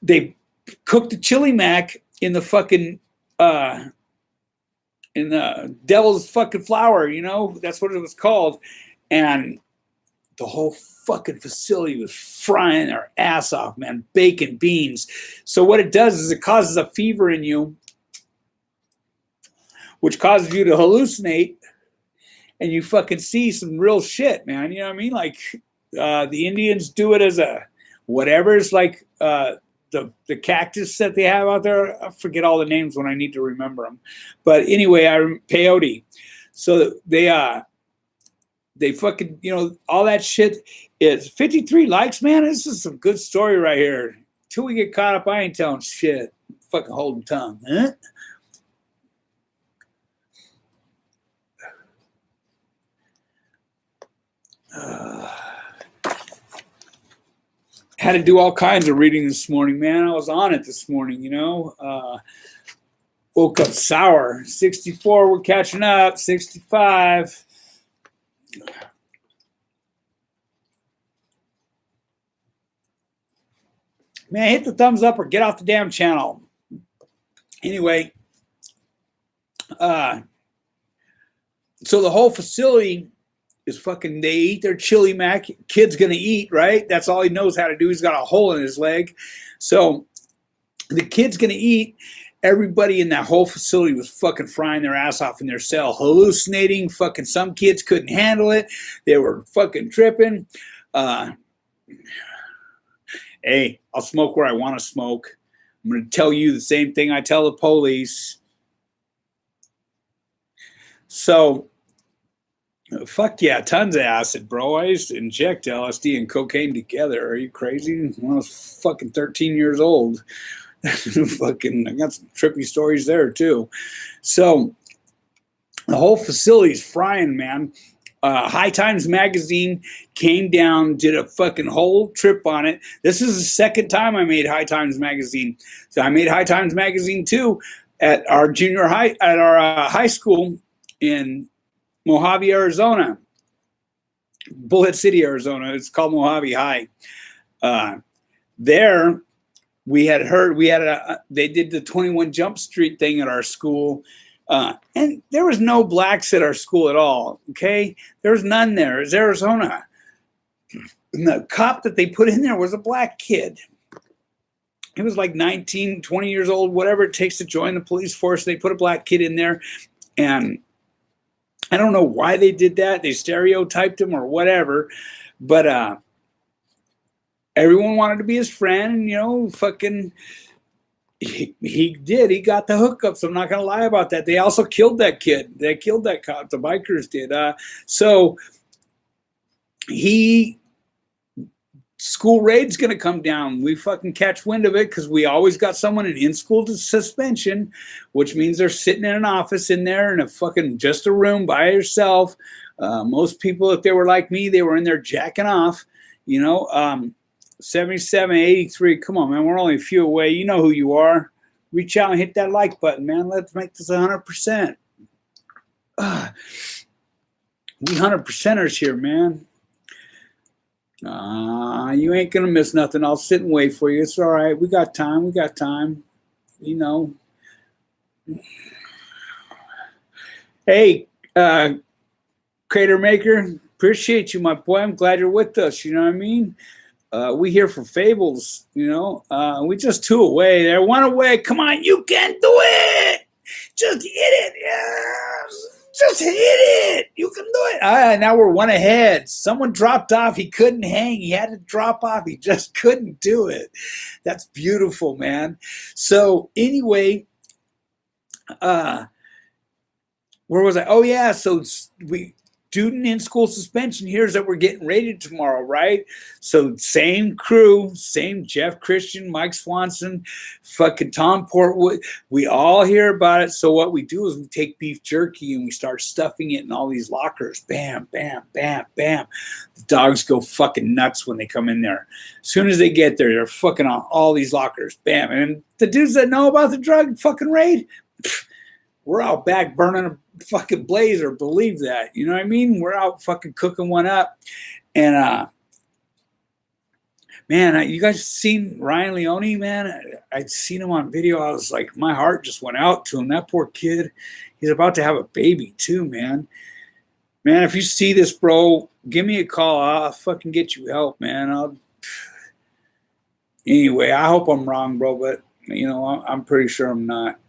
they cooked the chili mac in the fucking... in the devil's fucking flour, you know? That's what it was called. And the whole fucking facility was frying their ass off, man. Bacon, beans. So what it does is it causes a fever in you, which causes you to hallucinate, and you fucking see some real shit, man. You know what I mean? Like the Indians do it as a whatever. It's like the cactus that they have out there. I forget all the names when I need to remember them. But anyway, peyote. So they fucking, you know, all that shit is 53 likes, man. This is some good story right here. Till we get caught up, I ain't telling shit. Fucking holding tongue. Huh? Had to do all kinds of reading this morning, man. I was on it this morning, you know. Woke up sour. 64, we're catching up. 65. Man, hit the thumbs up or get off the damn channel. Anyway, so the whole facility is fucking, they eat their chili mac. Kid's gonna eat, right? That's all he knows how to do. He's got a hole in his leg. So the kid's gonna eat. Everybody in that whole facility was fucking frying their ass off in their cell, hallucinating. Fucking some kids couldn't handle it. They were fucking tripping. Hey, I'll smoke where I want to smoke. I'm going to tell you the same thing I tell the police. So, fuck yeah, tons of acid, bro. I used to inject LSD and cocaine together. Are you crazy? When I was fucking 13 years old. Fucking, I got some trippy stories there too. So, the whole facility's frying, man. High Times Magazine came down, did a fucking whole trip on it. This is the second time I made High Times Magazine. So I made High Times Magazine too at our junior high, at our high school in Mojave, Arizona. Bullet City, Arizona. It's called Mojave High. There, we had heard they did the 21 Jump Street thing at our school, and there was no blacks at our school at all. Okay, there was none there. It was Arizona. And the cop that they put in there was a black kid. He was like 19, 20 years old, whatever it takes to join the police force. They put a black kid in there, and I don't know why they did that. They stereotyped him or whatever, but everyone wanted to be his friend. You know, fucking, he did. He got the hookups. I'm not gonna lie about that. They also killed that kid. They killed that cop. The bikers did. So school raid's gonna come down. We fucking catch wind of it because we always got someone in school suspension, which means they're sitting in an office in there in a fucking just a room by yourself. Most people, if they were like me, they were in there jacking off. You know, 77, 83. Come on, man. We're only a few away. You know who you are. Reach out and hit that like button, man. Let's make this 100%. We 100%ers here, man. You ain't gonna miss nothing. I'll sit and wait for you. It's all right. We got time. We got time. You know. Hey, Crater Maker, appreciate you, my boy. I'm glad you're with us. You know what I mean? We here for Fables. You know, we just 2 away. They're 1 away. Come on, you can do it. Just hit it. Yes. Just hit it. You can do it. Now we're 1 ahead. Someone dropped off. He couldn't hang. He had to drop off. He just couldn't do it. That's beautiful, man. So anyway, where was I? Oh yeah. So student in school suspension. Here's that we're getting raided tomorrow, right? So same crew, same Jeff Christian, Mike Swanson, fucking Tom Portwood. We all hear about it. So what we do is we take beef jerky and we start stuffing it in all these lockers. Bam, bam, bam, bam. The dogs go fucking nuts when they come in there. As soon as they get there, they're fucking on all these lockers. Bam. And the dudes that know about the drug fucking raid, we're out back burning a fucking blazer. Believe that. You know what I mean? We're out fucking cooking one up. And, man, you guys seen Ryan Leone, man? I'd seen him on video. I was like, my heart just went out to him. That poor kid. He's about to have a baby too, man. Man, if you see this, bro, give me a call. I'll fucking get you help, man. Anyway, I hope I'm wrong, bro, but, you know, I'm pretty sure I'm not.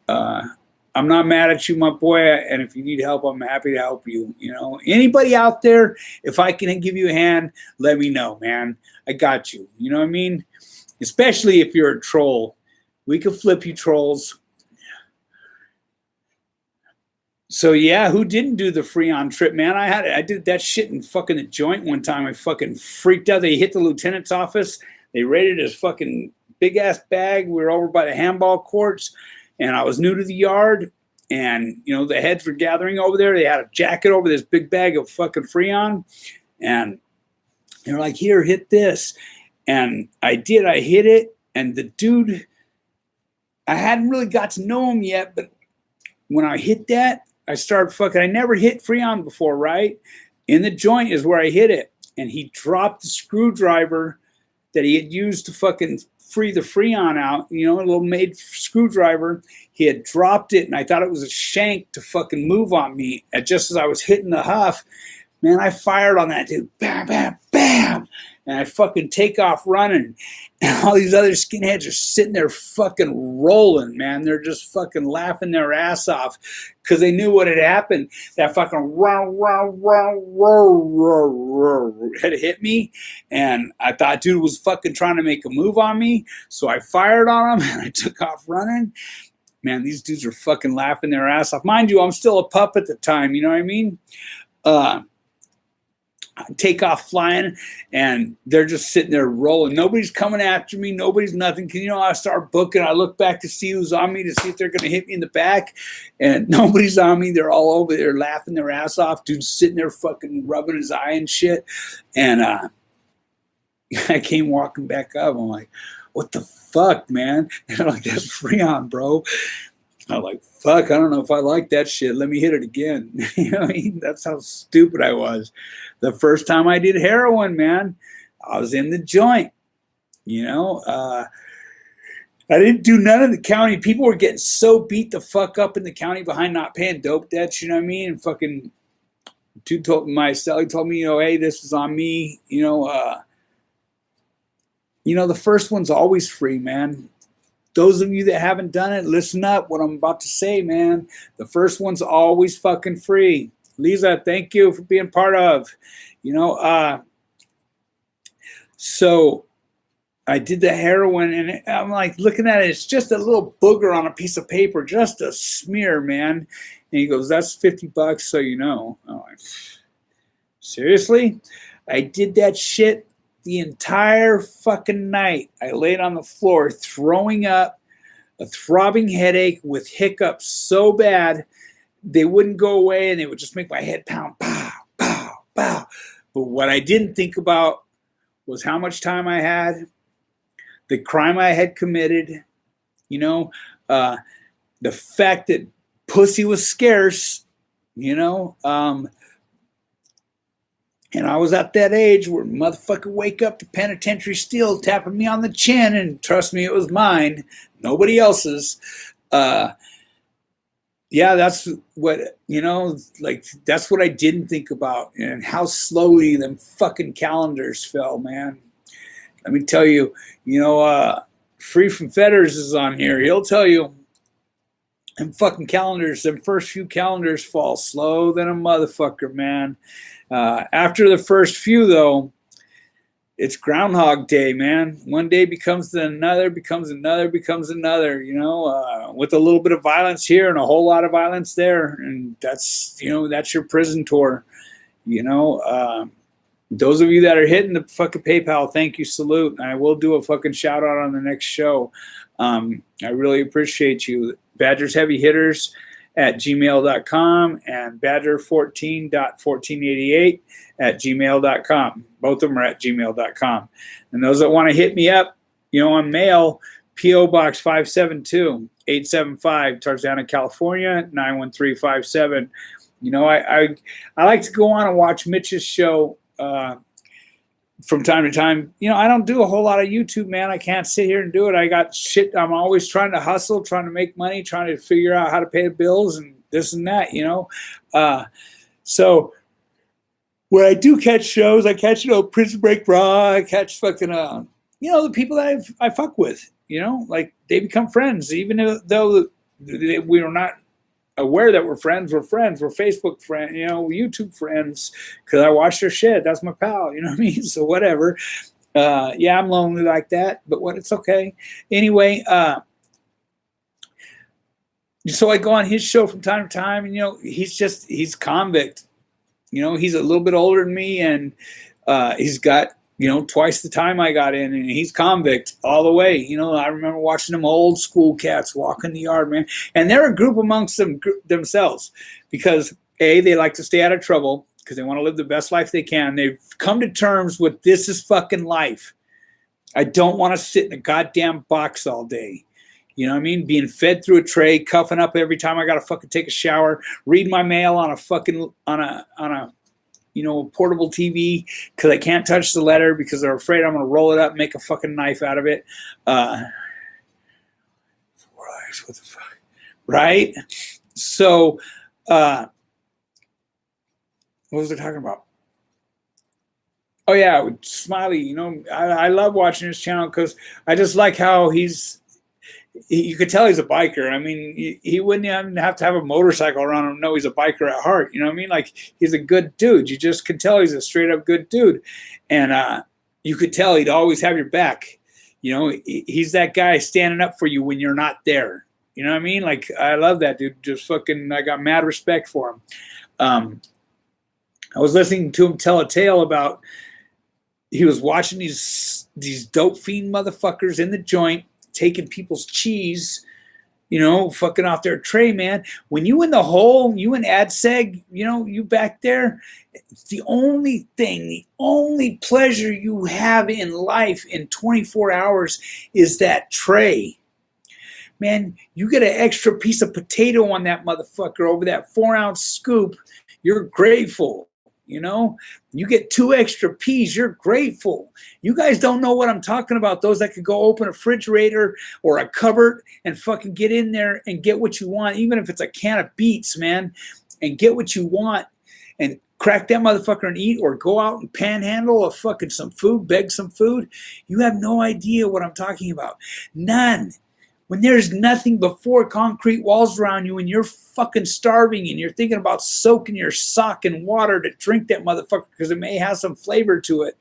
I'm not mad at you, my boy, and if you need help, I'm happy to help you. You know, anybody out there, if I can give you a hand, let me know, man. I got you. You know what I mean? Especially if you're a troll. We can flip you trolls. So yeah, who didn't do the Freon trip, man? I did that shit in fucking the joint one time. I fucking freaked out. They hit the lieutenant's office. They raided his fucking big ass bag. We were over by the handball courts. And I was new to the yard, and, you know, the heads were gathering over there. They had a jacket over this big bag of fucking Freon, and they were like, here, hit this. And I did. I hit it, and the dude, I hadn't really got to know him yet, but when I hit that, I started fucking, I never hit Freon before, right? In the joint is where I hit it, and he dropped the screwdriver that he had used to fucking free the Freon out, you know, a little made screwdriver. He had dropped it, and I thought it was a shank to fucking move on me. And just as I was hitting the huff, man, I fired on that dude. Bam, bam, bam. And I fucking take off running. And all these other skinheads are sitting there fucking rolling, man. They're just fucking laughing their ass off because they knew what had happened. That fucking had hit me. And I thought dude was fucking trying to make a move on me. So I fired on him and I took off running. Man, these dudes are fucking laughing their ass off. Mind you, I'm still a pup at the time. You know what I mean? Take off flying, and they're just sitting there rolling. Nobody's coming after me. Nobody's nothing. You know, I start booking. I look back to see who's on me, to see if they're going to hit me in the back, and nobody's on me. They're all over there laughing their ass off. Dude's sitting there fucking rubbing his eye and shit. And I came walking back up. I'm like, what the fuck, man? And they're like, that's Freon, bro. I'm like, fuck, I don't know if I like that shit. Let me hit it again. You know what I mean? That's how stupid I was. The first time I did heroin, man, I was in the joint. You know, I didn't do none of the county. People were getting so beat the fuck up in the county behind not paying dope debts. You know what I mean? And fucking dude told my cellie told me, hey, this is on me. The first one's always free, man. Those of you that haven't done it, listen up what I'm about to say, man. The first one's always fucking free. Lisa, thank you for being part of. So I did the heroin, and I'm like looking at it. It's just a little booger on a piece of paper, just a smear, man. And he goes, "That's $50, so you know." I'm like, seriously? I did that shit the entire fucking night. I laid on the floor throwing up, a throbbing headache with hiccups so bad they wouldn't go away, and they would just make my head pound, pow, pow, pow. But what I didn't think about was how much time I had, the crime I had committed, the fact that pussy was scarce, and I was at that age where motherfucker wake up to penitentiary steel tapping me on the chin, and trust me, it was mine, nobody else's. Yeah, that's what, that's what I didn't think about, and how slowly them fucking calendars fell, man. Let me tell you, Free from Fetters is on here. He'll tell you, them fucking calendars, them first few calendars fall slow than a motherfucker, man. After the first few, though, it's Groundhog Day, man. One day becomes another, becomes another, becomes another, with a little bit of violence here and a whole lot of violence there. And that's your prison tour, Those of you that are hitting the fucking PayPal, thank you, salute. I will do a fucking shout out on the next show. I really appreciate you. Badger's Heavy Hitters at gmail.com and badger14.1488 Both of them are at gmail.com. And those that want to hit me up, on mail, P.O. Box 572 875 Tarzana, California, 91357. I like to go on and watch Mitch's show from time to time. I don't do a whole lot of YouTube, man. I can't sit here and do it. I got shit. I'm always trying to hustle, trying to make money, trying to figure out how to pay the bills and this and that, So when I do catch shows, I catch, Prison Break Raw. I catch fucking, the people that I fuck with, like they become friends, even though we were not aware that we're friends. We're Facebook friends, YouTube friends, because I watch their shit. That's my pal, you know what I mean? So whatever. Yeah, I'm lonely like that, but it's okay. Anyway, so I go on his show from time to time, and he's convict. He's a little bit older than me, and he's got twice the time I got in, and he's convict all the way. I remember watching them old school cats walk in the yard, man. And they're a group amongst themselves because, A, they like to stay out of trouble because they want to live the best life they can. They've come to terms with this is fucking life. I don't want to sit in a goddamn box all day. You know what I mean? Being fed through a tray, cuffing up every time I got to fucking take a shower, read my mail on a fucking, on a portable TV because I can't touch the letter because they're afraid I'm going to roll it up and make a fucking knife out of it. What the fuck? Right? So, what was I talking about? Oh, yeah, Smiley, I love watching his channel because I just like how you could tell he's a biker. I mean, he wouldn't even have to have a motorcycle around him. No, he's a biker at heart. You know what I mean? Like, he's a good dude. You just could tell he's a straight up good dude. And you could tell he'd always have your back. He's that guy standing up for you when you're not there. You know what I mean? Like, I love that dude. Just fucking, I got mad respect for him. I was listening to him tell a tale about he was watching these dope fiend motherfuckers in the joint taking people's cheese, fucking off their tray, man. When you in the hole, you in AdSeg, you back there, it's the only pleasure you have in life in 24 hours is that tray. man, you get an extra piece of potato on that motherfucker over that 4-ounce scoop, you're grateful. You know, you get 2 extra peas, you're grateful. You guys don't know what I'm talking about. Those that could go open a refrigerator or a cupboard and fucking get in there and get what you want, even if it's a can of beets, man, and get what you want and crack that motherfucker and eat, or go out and panhandle a fucking some food, beg some food. You have no idea what I'm talking about. None. When there's nothing but 4 concrete walls around you and you're fucking starving and you're thinking about soaking your sock in water to drink that motherfucker because it may have some flavor to it.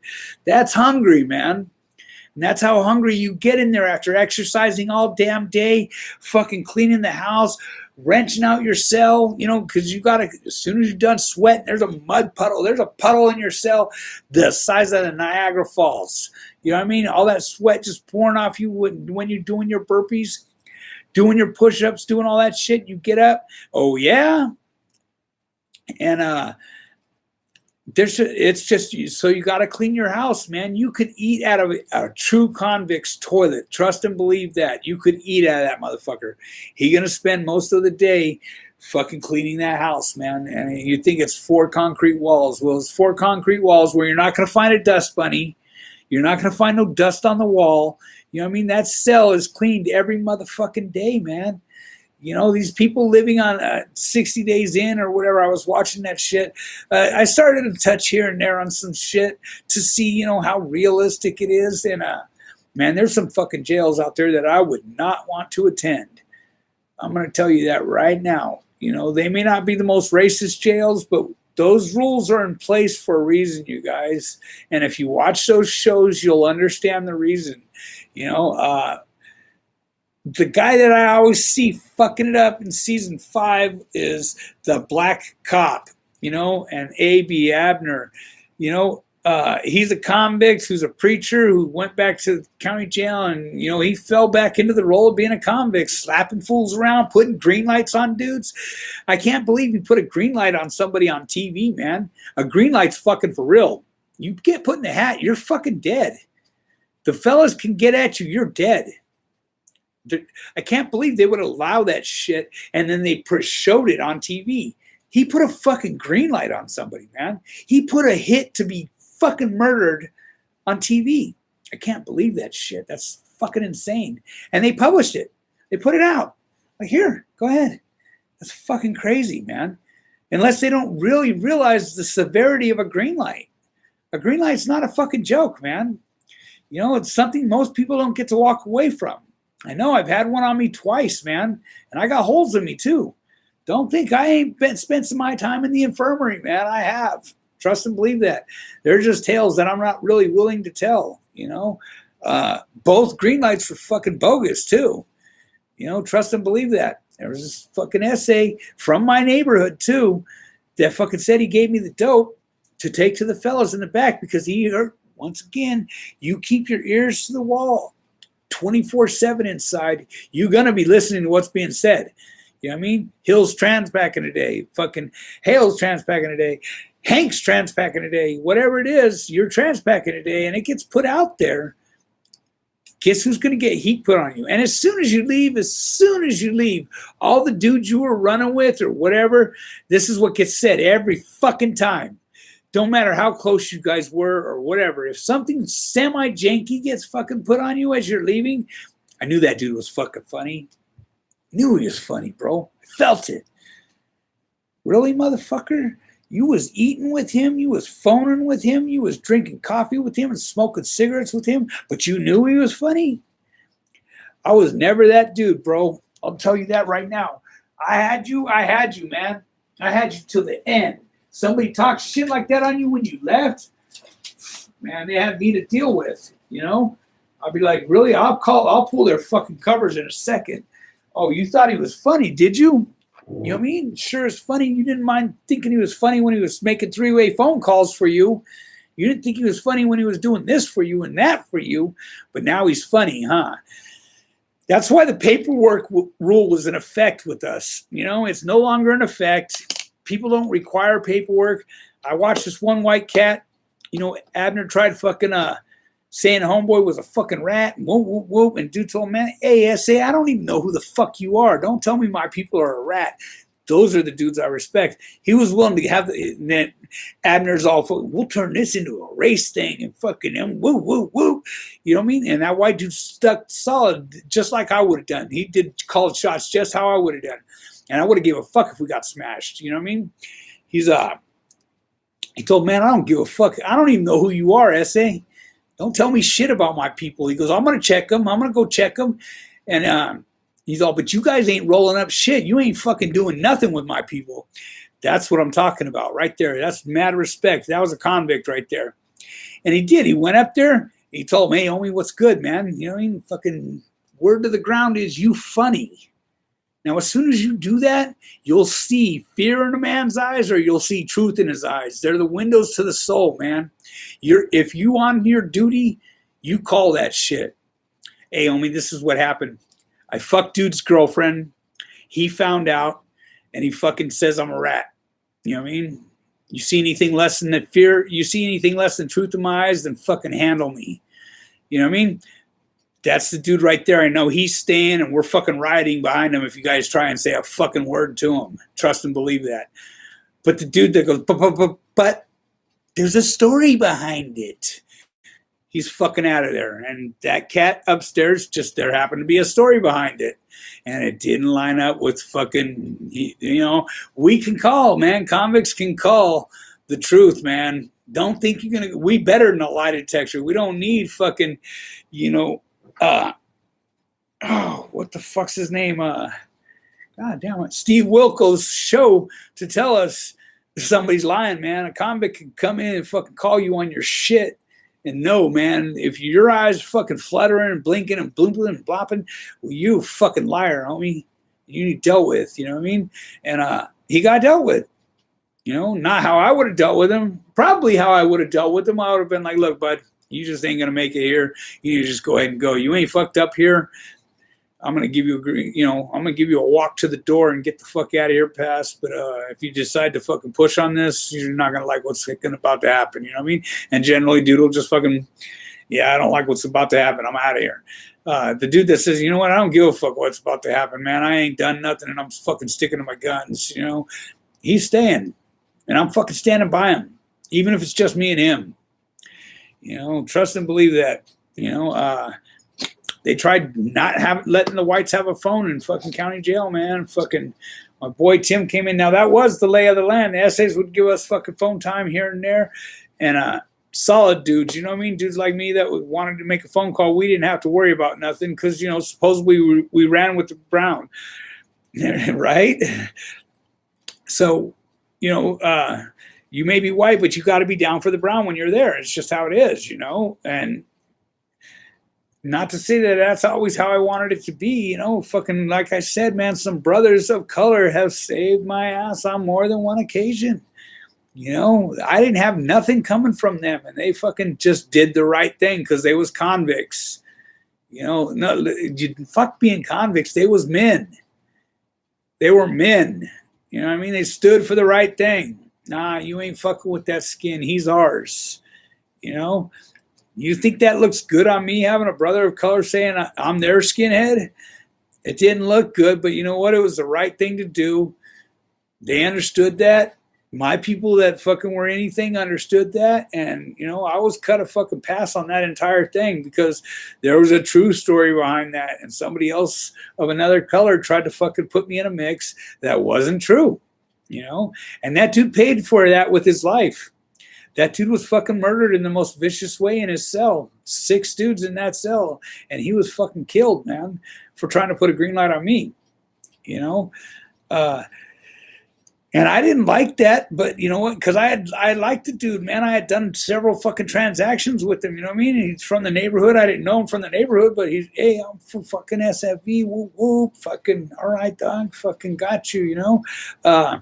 That's hungry, man. And that's how hungry you get in there after exercising all damn day, fucking cleaning the house, wrenching out your cell, you know, because you got to, as soon as you're done sweating, there's a mud puddle. There's a puddle in your cell the size of the Niagara Falls. You know what I mean? All that sweat just pouring off you when you're doing your burpees, doing your push-ups, doing all that shit. You get up. Oh, yeah. And it's just, so you got to clean your house, man. You could eat out of a true convict's toilet. Trust and believe that. You could eat out of that motherfucker. He's going to spend most of the day fucking cleaning that house, man. And you think it's 4 concrete walls. Well, it's 4 concrete walls where you're not going to find a dust bunny. You're not going to find no dust on the wall. You know what I mean? That cell is cleaned every motherfucking day, man. You know, these people living on 60 days in or whatever, I was watching that shit. I started to touch here and there on some shit to see, you know, how realistic it is. And, man, there's some fucking jails out there that I would not want to attend. I'm going to tell you that right now. You know, they may not be the most racist jails, but those rules are in place for a reason, you guys. And if you watch those shows, you'll understand the reason. You know, the guy that I always see fucking it up in season 5 is the black cop, you know, and A.B. Abner. You know, he's a convict who's a preacher who went back to the county jail, and, you know, he fell back into the role of being a convict, slapping fools around, putting green lights on dudes. I can't believe you put a green light on somebody on TV, man. A green light's fucking for real. You get put in the hat, you're fucking dead. The fellas can get at you, you're dead. I can't believe they would allow that shit, and then they showed it on TV. He put a fucking green light on somebody, man. He put a hit to be fucking murdered on TV. I can't believe that shit. That's fucking insane. And they published it. They put it out. Like, here, go ahead. That's fucking crazy, man. Unless they don't really realize the severity of a green light. A green light's not a fucking joke, man. You know, it's something most people don't get to walk away from. I know, I've had one on me twice, man. And I got holes in me, too. Don't think I ain't spent some of my time in the infirmary, man. I have. Trust and believe that. They're just tales that I'm not really willing to tell, you know. Both green lights were fucking bogus, too. You know, trust and believe that. There was this fucking essay from my neighborhood, too, that fucking said he gave me the dope to take to the fellas in the back because he heard, once again, you keep your ears to the wall 24/7 inside. You're going to be listening to what's being said. You know what I mean? Hill's trans back in the day. Fucking Hale's trans back in the day. Hank's trans back in the day. Whatever it is, you're trans back in the day, and it gets put out there. Guess who's going to get heat put on you? And as soon as you leave, all the dudes you were running with or whatever, this is what gets said every fucking time. Don't matter how close you guys were or whatever. If something semi-janky gets fucking put on you as you're leaving, I knew that dude was fucking funny. Knew he was funny, bro. I felt it. Really, motherfucker? You was eating with him. You was phoning with him. You was drinking coffee with him and smoking cigarettes with him, but you knew he was funny? I was never that dude, bro. I'll tell you that right now. I had you, man. I had you till the end. Somebody talks shit like that on you when you left, man, they have me to deal with, you know? I'll be like, really? I'll pull their fucking covers in a second. Oh, you thought he was funny, did you? You know what I mean? Sure is funny. You didn't mind thinking he was funny when he was making 3-way phone calls for you. You didn't think he was funny when he was doing this for you and that for you, but now he's funny, huh? That's why the paperwork rule was in effect with us. You know, it's no longer in effect. People don't require paperwork. I watched this one white cat. You know, Abner tried fucking saying homeboy was a fucking rat, and whoop, whoop, whoop. And dude told him, man, hey, SA, I don't even know who the fuck you are. Don't tell me my people are a rat. Those are the dudes I respect. He was willing to have the Abner's all, we'll turn this into a race thing and fucking woo, woo, woo. You know what I mean? And that white dude stuck solid, just like I would have done. He did called shots just how I would have done. And I would have gave a fuck if we got smashed. You know what I mean? He told, man, I don't give a fuck. I don't even know who you are, SA. Don't tell me shit about my people. He goes, I'm going to check them. I'm going to go check them. And he's all, but you guys ain't rolling up shit. You ain't fucking doing nothing with my people. That's what I'm talking about right there. That's mad respect. That was a convict right there. And he did. He went up there. He told me, hey, homie, what's good, man? You know what I mean? Fucking word to the ground is you funny. Now, as soon as you do that, you'll see fear in a man's eyes or you'll see truth in his eyes. They're the windows to the soul, man. If you on your duty, you call that shit. Hey, homie, this is what happened. I fucked dude's girlfriend. He found out, and he fucking says I'm a rat. You know what I mean? You see anything less than that fear? You see anything less than truth in my eyes? Then fucking handle me. You know what I mean? That's the dude right there. I know he's staying, and we're fucking riding behind him if you guys try and say a fucking word to him. Trust and believe that. But the dude that goes, but there's a story behind it. He's fucking out of there. And that cat upstairs, just there happened to be a story behind it. And it didn't line up with fucking, you know, we can call, man. Convicts can call the truth, man. Don't think you're going to, we better than a lie detector. We don't need fucking, you know, what the fuck's his name? God damn it. Steve Wilkos' show to tell us if somebody's lying, man. A convict can come in and fucking call you on your shit. And no, man, if your eyes fucking fluttering and blinking and blooping and blopping, well, you a fucking liar, homie. You need dealt with, you know what I mean? And he got dealt with. You know, not how I would have dealt with him. Probably how I would have dealt with him. I would have been like, look, bud, you just ain't going to make it here. You need to just go ahead and go. You ain't fucked up here. I'm going to give you I'm going to give you a walk to the door and get the fuck out of here past. But if you decide to fucking push on this, you're not going to like what's about to happen. You know what I mean? And generally, dude will just fucking, yeah, I don't like what's about to happen. I'm out of here. The dude that says, you know what? I don't give a fuck what's about to happen, man. I ain't done nothing and I'm fucking sticking to my guns. You know, he's staying and I'm fucking standing by him, even if it's just me and him. You know, trust and believe that. You know, they tried not letting the whites have a phone in fucking county jail, man. Fucking my boy Tim came in. Now that was the lay of the land. The essays would give us fucking phone time here and there, and solid dudes. You know what I mean? Dudes like me that wanted to make a phone call. We didn't have to worry about nothing because, you know, supposedly we ran with the brown, right? So, you know. You may be white, but you got to be down for the brown when you're there. It's just how it is, you know? And not to say that that's always how I wanted it to be, you know? Fucking, like I said, man, some brothers of color have saved my ass on more than one occasion. You know, I didn't have nothing coming from them, and they fucking just did the right thing because they was convicts. You know, no, fuck being convicts. They was men. They were men. You know what I mean? They stood for the right thing. Nah, you ain't fucking with that skin. He's ours. You know? You think that looks good on me, having a brother of color saying I'm their skinhead? It didn't look good, but you know what? It was the right thing to do. They understood that. My people that fucking were anything understood that. And, you know, I was cut a fucking pass on that entire thing because there was a true story behind that. And somebody else of another color tried to fucking put me in a mix that wasn't true. You know, and that dude paid for that with his life. That dude was fucking murdered in the most vicious way in his cell. 6 dudes in that cell. And he was fucking killed, man, for trying to put a green light on me. You know? And I didn't like that, but you know what? Because I liked the dude, man. I had done several fucking transactions with him, you know what I mean? He's from the neighborhood. I didn't know him from the neighborhood, but he's, hey, I'm from fucking SFV, whoop, whoop, fucking, all right, dog, fucking got you, you know?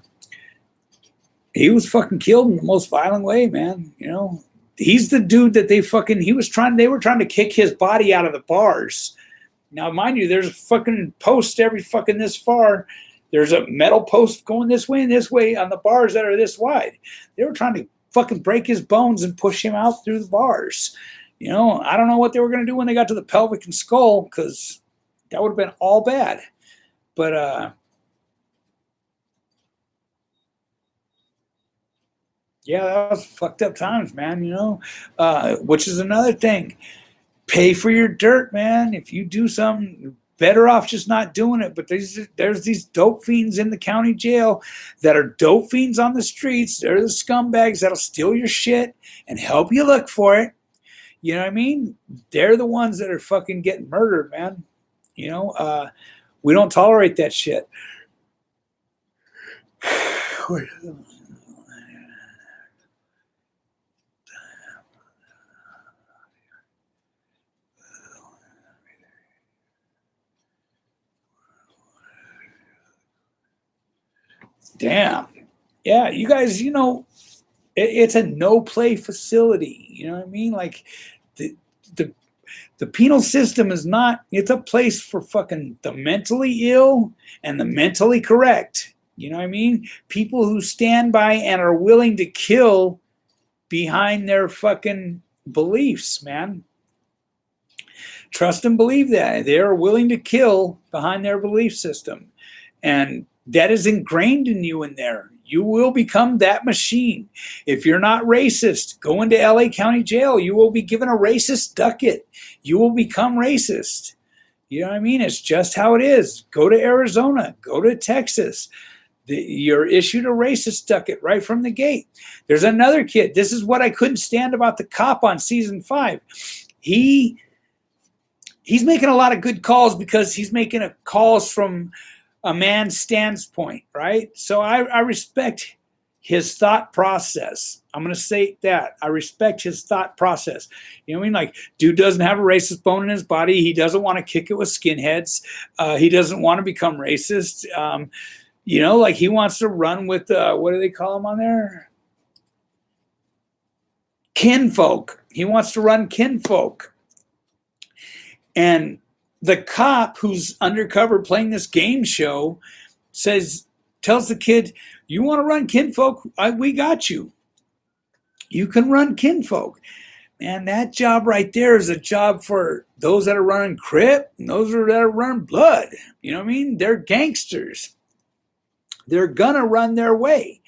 He was fucking killed in the most violent way, man, you know? He's the dude that they were trying to kick his body out of the bars. Now, mind you, there's a fucking post every fucking this far. There's a metal post going this way and this way on the bars that are this wide. They were trying to fucking break his bones and push him out through the bars. You know, I don't know what they were going to do when they got to the pelvic and skull, because that would have been all bad. But yeah, that was fucked up times, man. You know, which is another thing. Pay for your dirt, man. If you do something, better off just not doing it. But there's these dope fiends in the county jail that are dope fiends on the streets. They're the scumbags that'll steal your shit and help you look for it. You know what I mean? They're the ones that are fucking getting murdered, man. You know, we don't tolerate that shit. Damn. Yeah, you guys, you know, it's a no play facility. You know what I mean? Like the the the penal system is not, it's a place for fucking the mentally ill and the mentally correct. You know what I mean? People who stand by and are willing to kill behind their fucking beliefs, man. Trust and believe that. They are willing to kill behind their belief system. And that is ingrained in you in there. You will become that machine. If you're not racist, go into LA County Jail. You will be given a racist ducat. You will become racist. You know what I mean? It's just how it is. Go to Arizona. Go to Texas. You're issued a racist ducat right from the gate. There's another kid. This is what I couldn't stand about the cop on season 5. He's making a lot of good calls because he's making calls from a man's standpoint, right? So I respect his thought process. I'm going to say that. I respect his thought process. You know what I mean? Like, dude doesn't have a racist bone in his body. He doesn't want to kick it with skinheads. He doesn't want to become racist. You know, like he wants to run with, what do they call him on there? Kinfolk. He wants to run kinfolk. And the cop who's undercover playing this game show tells the kid, you want to run kinfolk? We got you. You can run kinfolk. Man, that job right there is a job for those that are running Crip and those that are running Blood. You know what I mean? They're gangsters. They're going to run their way.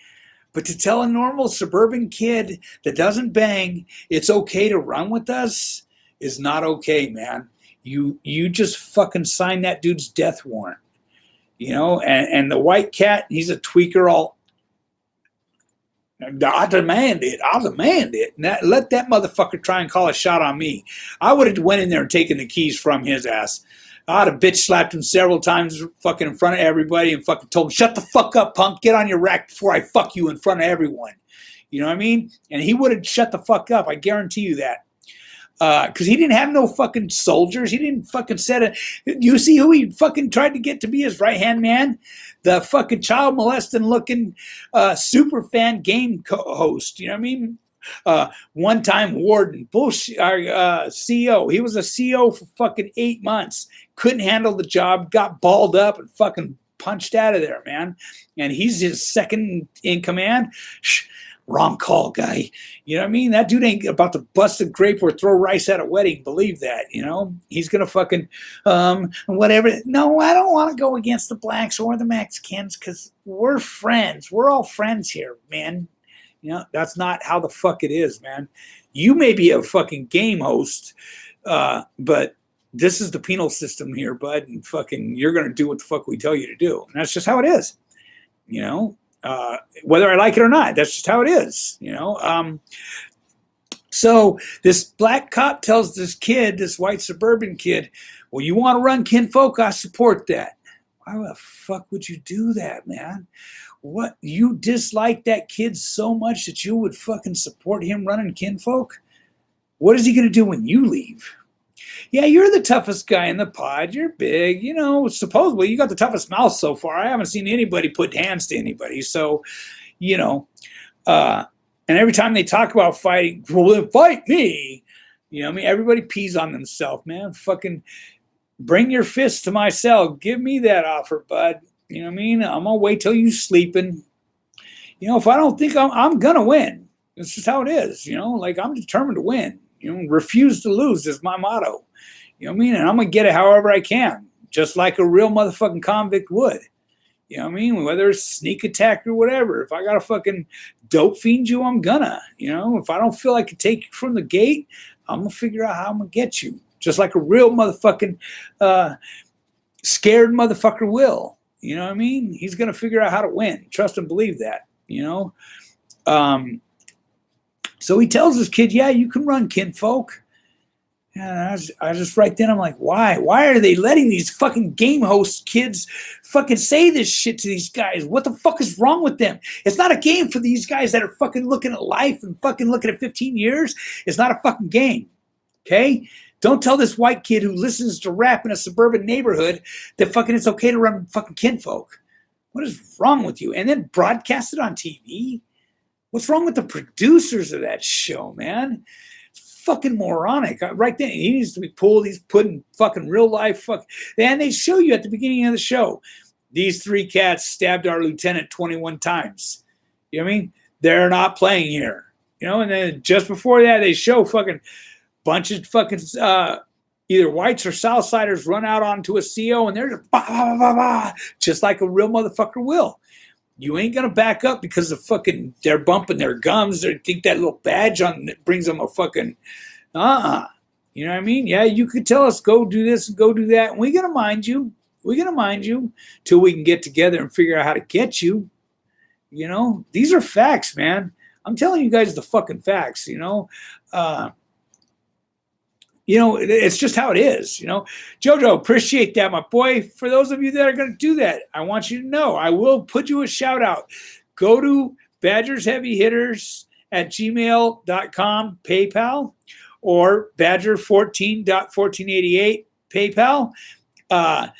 But to tell a normal suburban kid that doesn't bang, it's okay to run with us is not okay, man. You just fucking sign that dude's death warrant, you know. And the white cat, he's a tweaker. I demand it. Let that motherfucker try and call a shot on me. I would have went in there and taken the keys from his ass. I'd have bitch slapped him several times, fucking in front of everybody, and fucking told him, "Shut the fuck up, punk! Get on your rack before I fuck you in front of everyone." You know what I mean? And he would have shut the fuck up. I guarantee you that. Because he didn't have no fucking soldiers. He didn't fucking set a... You see who he fucking tried to get to be his right-hand man? The fucking child molesting looking super fan game host. You know what I mean? One-time warden. Bullshit. CEO. He was a CEO for fucking 8 months. Couldn't handle the job. Got balled up and fucking punched out of there, man. And he's his second in command. Wrong call, guy. You know what I mean? That dude ain't about to bust a grape or throw rice at a wedding. Believe that, you know? He's going to fucking, whatever. No, I don't want to go against the blacks or the Mexicans because we're friends. We're all friends here, man. You know, that's not how the fuck it is, man. You may be a fucking game host, but this is the penal system here, bud. And fucking, you're going to do what the fuck we tell you to do. And that's just how it is, you know? Whether I like it or not, that's just how it is, you know. So this black cop tells this kid, this white suburban kid, well, you want to run kinfolk? I support that. Why the fuck would you do that, man? What, you dislike that kid so much that you would fucking support him running kinfolk? What is he going to do when you leave? Yeah, you're the toughest guy in the pod. You're big. You know, supposedly you got the toughest mouth so far. I haven't seen anybody put hands to anybody. So, you know, and every time they talk about fighting, well, then fight me. You know what I mean? Everybody pees on themselves, man. Fucking bring your fist to my cell. Give me that offer, bud. You know what I mean? I'm going to wait till you sleeping. You know, if I don't think I'm going to win. It's just how it is, you know? Like, I'm determined to win. You know, refuse to lose is my motto. You know what I mean? And I'm going to get it however I can, just like a real motherfucking convict would. You know what I mean? Whether it's sneak attack or whatever. If I got to fucking dope fiend you, I'm gonna. You know, if I don't feel I can take you from the gate, I'm going to figure out how I'm going to get you. Just like a real motherfucking scared motherfucker will. You know what I mean? He's going to figure out how to win. Trust and believe that, you know? So he tells his kid, yeah, you can run, kinfolk. And I just right then, I'm like, why? Why are they letting these fucking game host kids fucking say this shit to these guys? What the fuck is wrong with them? It's not a game for these guys that are fucking looking at life and fucking looking at 15 years. It's not a fucking game, okay? Don't tell this white kid who listens to rap in a suburban neighborhood that fucking it's okay to run fucking kinfolk. What is wrong with you? And then broadcast it on TV? What's wrong with the producers of that show, man? Fucking moronic. Right then, he needs to be pulled. He's put in fucking real life. And they show you at the beginning of the show, these 3 cats stabbed our lieutenant 21 times. You know what I mean? They're not playing here. You know, and then just before that, they show fucking bunch of fucking either whites or Southsiders run out onto a CO and they're just bah, bah, bah, bah, just like a real motherfucker will. You ain't gonna back up because of fucking they're bumping their gums. They think that little badge on it brings them a fucking You know what I mean? Yeah, you could tell us go do this and go do that, and we're gonna mind you. We're gonna mind you till we can get together and figure out how to get you. You know, these are facts, man. I'm telling you guys the fucking facts. You know, it's just how it is, you know. Jojo, appreciate that, my boy. For those of you that are going to do that, I want you to know, I will put you a shout out. Go to badgersheavyhitters@gmail.com PayPal or badger14.1488 PayPal. And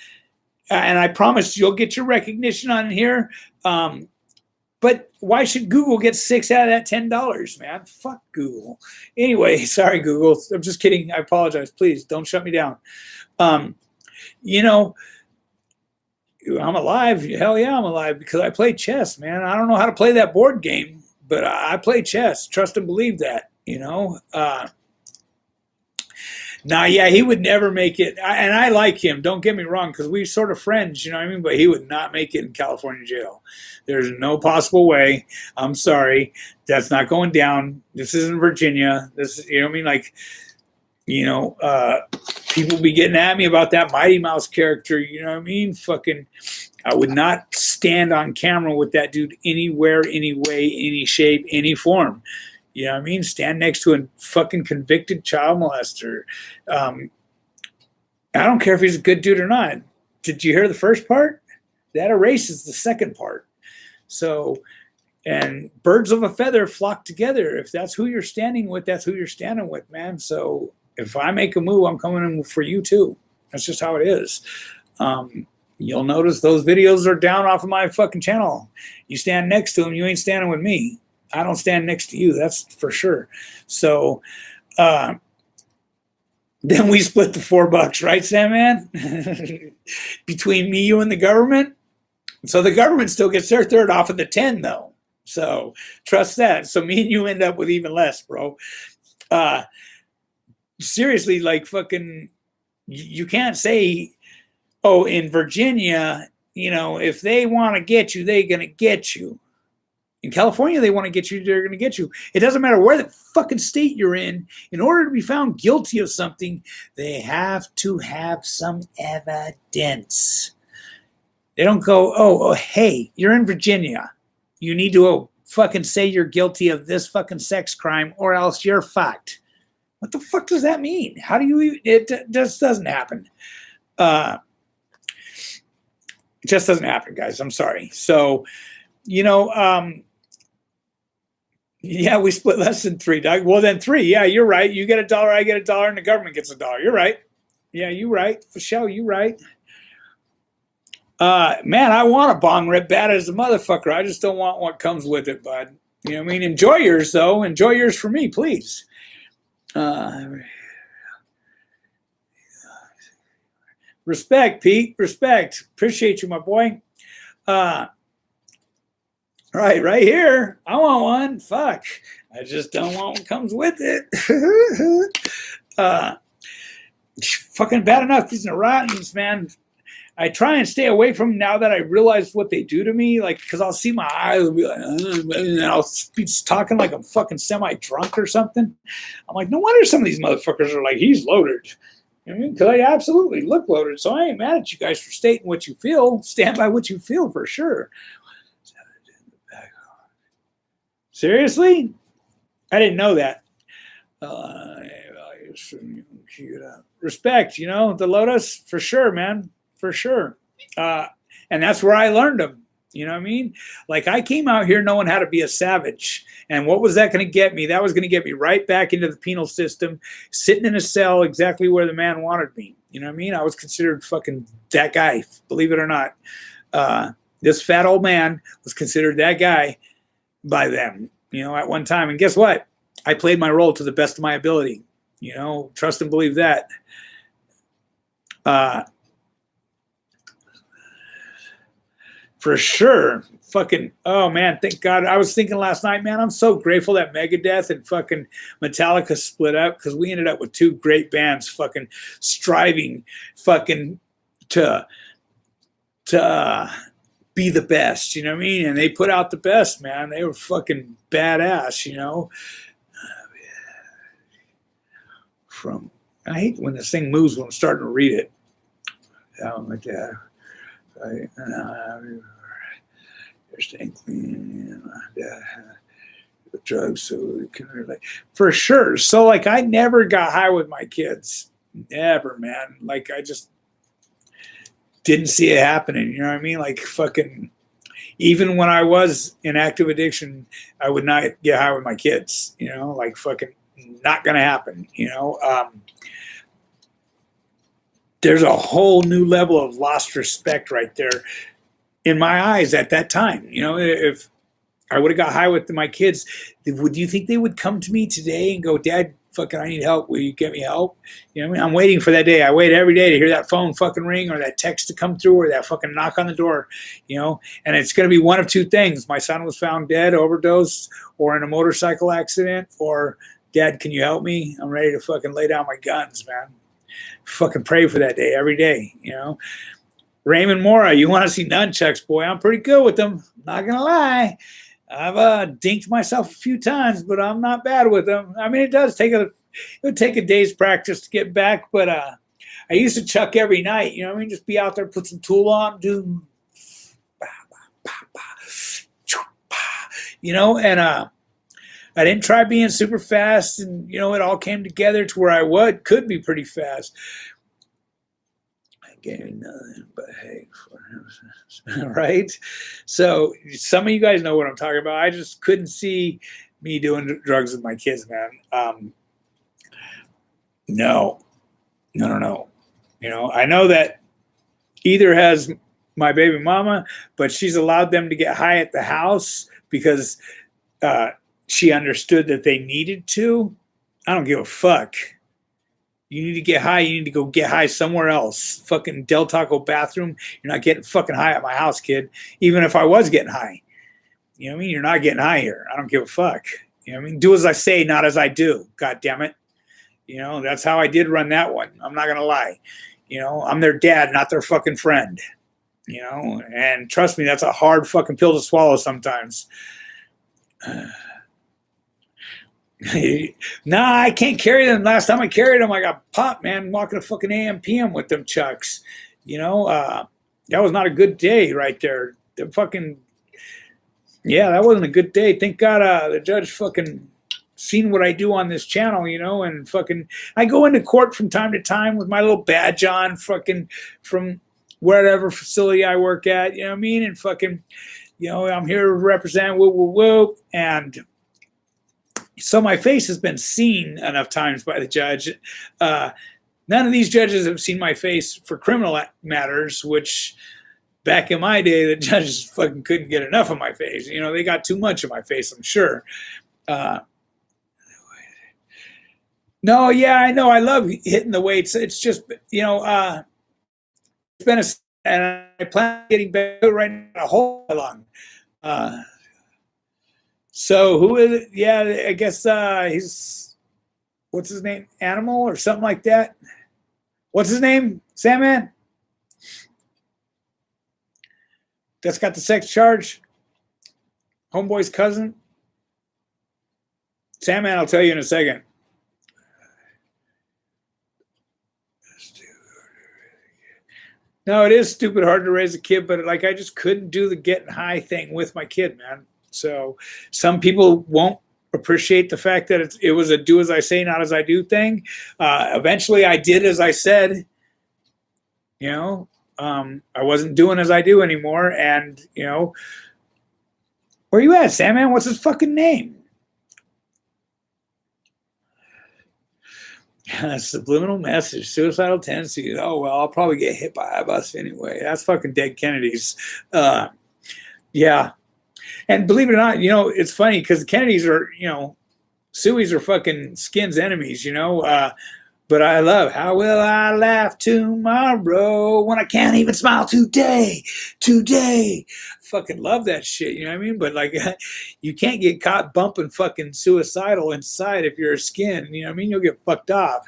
I promise you'll get your recognition on here. But why should Google get 6 out of that $10, man? Fuck Google. Anyway, sorry, Google. I'm just kidding. I apologize. Please don't shut me down. You know, I'm alive. Hell yeah, I'm alive because I play chess, man. I don't know how to play that board game, but I play chess. Trust and believe that, you know. Now, yeah, he would never make it. And I like him. Don't get me wrong, because we're sort of friends, you know what I mean? But he would not make it in California jail. There's no possible way. I'm sorry. That's not going down. This isn't Virginia. This, you know what I mean? Like, you know, people be getting at me about that Mighty Mouse character, you know what I mean? Fucking, I would not stand on camera with that dude anywhere, any way, any shape, any form. You know what I mean? Stand next to a fucking convicted child molester. I don't care if he's a good dude or not. Did you hear the first part? That erases the second part. So, and birds of a feather flock together. If that's who you're standing with, that's who you're standing with, man. So if I make a move, I'm coming in for you too. That's just how it is. You'll notice those videos are down off of my fucking channel. You stand next to them, you ain't standing with me. I don't stand next to you, that's for sure. So then we split the $4, right, Sam Man? Between me, you, and the government. So the government still gets their third off of the 10, though. So trust that. So me and you end up with even less, bro. Seriously, like fucking, you can't say, oh, in Virginia, you know, if they want to get you, they're going to get you. In California, they want to get you, they're going to get you. It doesn't matter where the fucking state you're in. In order to be found guilty of something, they have to have some evidence. They don't go, oh, hey, you're in Virginia. You need to fucking say you're guilty of this fucking sex crime or else you're fucked. What the fuck does that mean? How do you, it just doesn't happen. It just doesn't happen, guys. I'm sorry. So, you know, yeah, we split less than 3, Doug. Well, then 3. Yeah, you're right. You get $1, I get $1, and the government gets $1. You're right. Yeah, you're right. For sure, you're right. Man, I want a bong rip bad as a motherfucker. I just don't want what comes with it, bud. You know what I mean? Enjoy yours, though. Enjoy yours for me, please. Respect, Pete. Respect. Appreciate you, my boy. Right here. I want one. Fuck. I just don't want what comes with it. Fucking bad enough these Neurotins, man. I try and stay away from them now that I realize what they do to me. Like, because I'll see my eyes and be like, and I'll be talking like I'm fucking semi-drunk or something. I'm like, no wonder some of these motherfuckers are like, he's loaded. You know what I mean? Because I absolutely look loaded. So I ain't mad at you guys for stating what you feel. Stand by what you feel for sure. Seriously? I didn't know that. Respect, the Lotus, for sure, man. For sure. And that's where I learned them. You know what I mean? Like, I came out here knowing how to be a savage. And what was that going to get me? That was going to get me right back into the penal system, sitting in a cell exactly where the man wanted me. You know what I mean? I was considered fucking that guy, believe it or not. This fat old man was considered that guy by them, at one time. And guess what? I played my role to the best of my ability. Trust and believe that. For sure. Fucking, oh man, thank God. I was thinking last night, man, I'm so grateful that Megadeth and fucking Metallica split up, because we ended up with two great bands fucking striving fucking to be the best, you know what I mean? And they put out the best, man. They were fucking badass, I hate when this thing moves when I'm starting to read it. Like that. They're staying clean. The drugs, so we can relate. For sure. So, like, I never got high with my kids. Never, man. Like, I just didn't see it happening. You know what I mean? Like, fucking, even when I was in active addiction, I would not get high with my kids. Like, fucking, not gonna happen. There's a whole new level of lost respect right there in my eyes at that time. If I would have got high with my kids, would you think they would come to me today and go, Dad, fucking, I need help. Will you get me help? You know what I mean? I'm waiting for that day. I wait every day to hear that phone fucking ring, or that text to come through, or that fucking knock on the door, and it's going to be one of two things. My son was found dead, overdosed, or in a motorcycle accident, or Dad, can you help me? I'm ready to fucking lay down my guns, man. Fucking pray for that day every day, Raymond Mora, you want to see nunchucks, boy? I'm pretty good with them. Not gonna lie, I've dinked myself a few times, but I'm not bad with them. I mean, it would take a day's practice to get back, but I used to chuck every night. Just be out there, put some tool on, do, and I didn't try being super fast, and it all came together to where I could be pretty fast. I gave nothing but hate for him, right? So some of you guys know what I'm talking about. I just couldn't see me doing drugs with my kids, man. No. I know that either has my baby mama, but she's allowed them to get high at the house because she understood that they needed to. I don't give a fuck. You need to get high, you need to go get high somewhere else. Fucking Del Taco bathroom. You're not getting fucking high at my house, kid. Even if I was getting high. You know what I mean? You're not getting high here. I don't give a fuck. You know what I mean? Do as I say, not as I do. God damn it. That's how I did run that one. I'm not going to lie. I'm their dad, not their fucking friend. And trust me, that's a hard fucking pill to swallow sometimes. Nah, I can't carry them. Last time I carried them, I got popped, man, walking a fucking AM PM with them chucks. That was not a good day right there. The fucking, yeah, that wasn't a good day. Thank God the judge fucking seen what I do on this channel, and fucking, I go into court from time to time with my little badge on, fucking, from wherever facility I work at, you know what I mean? And fucking, I'm here to represent whoop, whoop, whoop. And so my face has been seen enough times by the judge. None of these judges have seen my face for criminal matters, which back in my day, the judges fucking couldn't get enough of my face. They got too much of my face, I'm sure. No, yeah, I know. I love hitting the weights. It's just, it's been and I plan on getting better right now a whole long. So who is it? Yeah, I guess he's what's his name? Animal or something like that. What's his name? Sandman? That's got the sex charge. Homeboy's cousin. Sandman, I'll tell you in a second. No, it is stupid hard to raise a kid, but like I just couldn't do the getting high thing with my kid, man. So some people won't appreciate the fact that it was a do as I say, not as I do thing. Eventually I did as I said, you know, I wasn't doing as I do anymore. And, you know, where you at, Sandman? What's his fucking name? Subliminal message, suicidal tendencies. Oh, well, I'll probably get hit by a bus anyway. That's fucking dead Kennedys. Yeah. And believe it or not, you know, it's funny because the Kennedys are, you know, Sueys are fucking Skin's enemies, you know. But I love how will I laugh tomorrow when I can't even smile today. Fucking love that shit, you know what I mean? But like, you can't get caught bumping fucking suicidal inside if you're a Skin, you know what I mean? You'll get fucked off.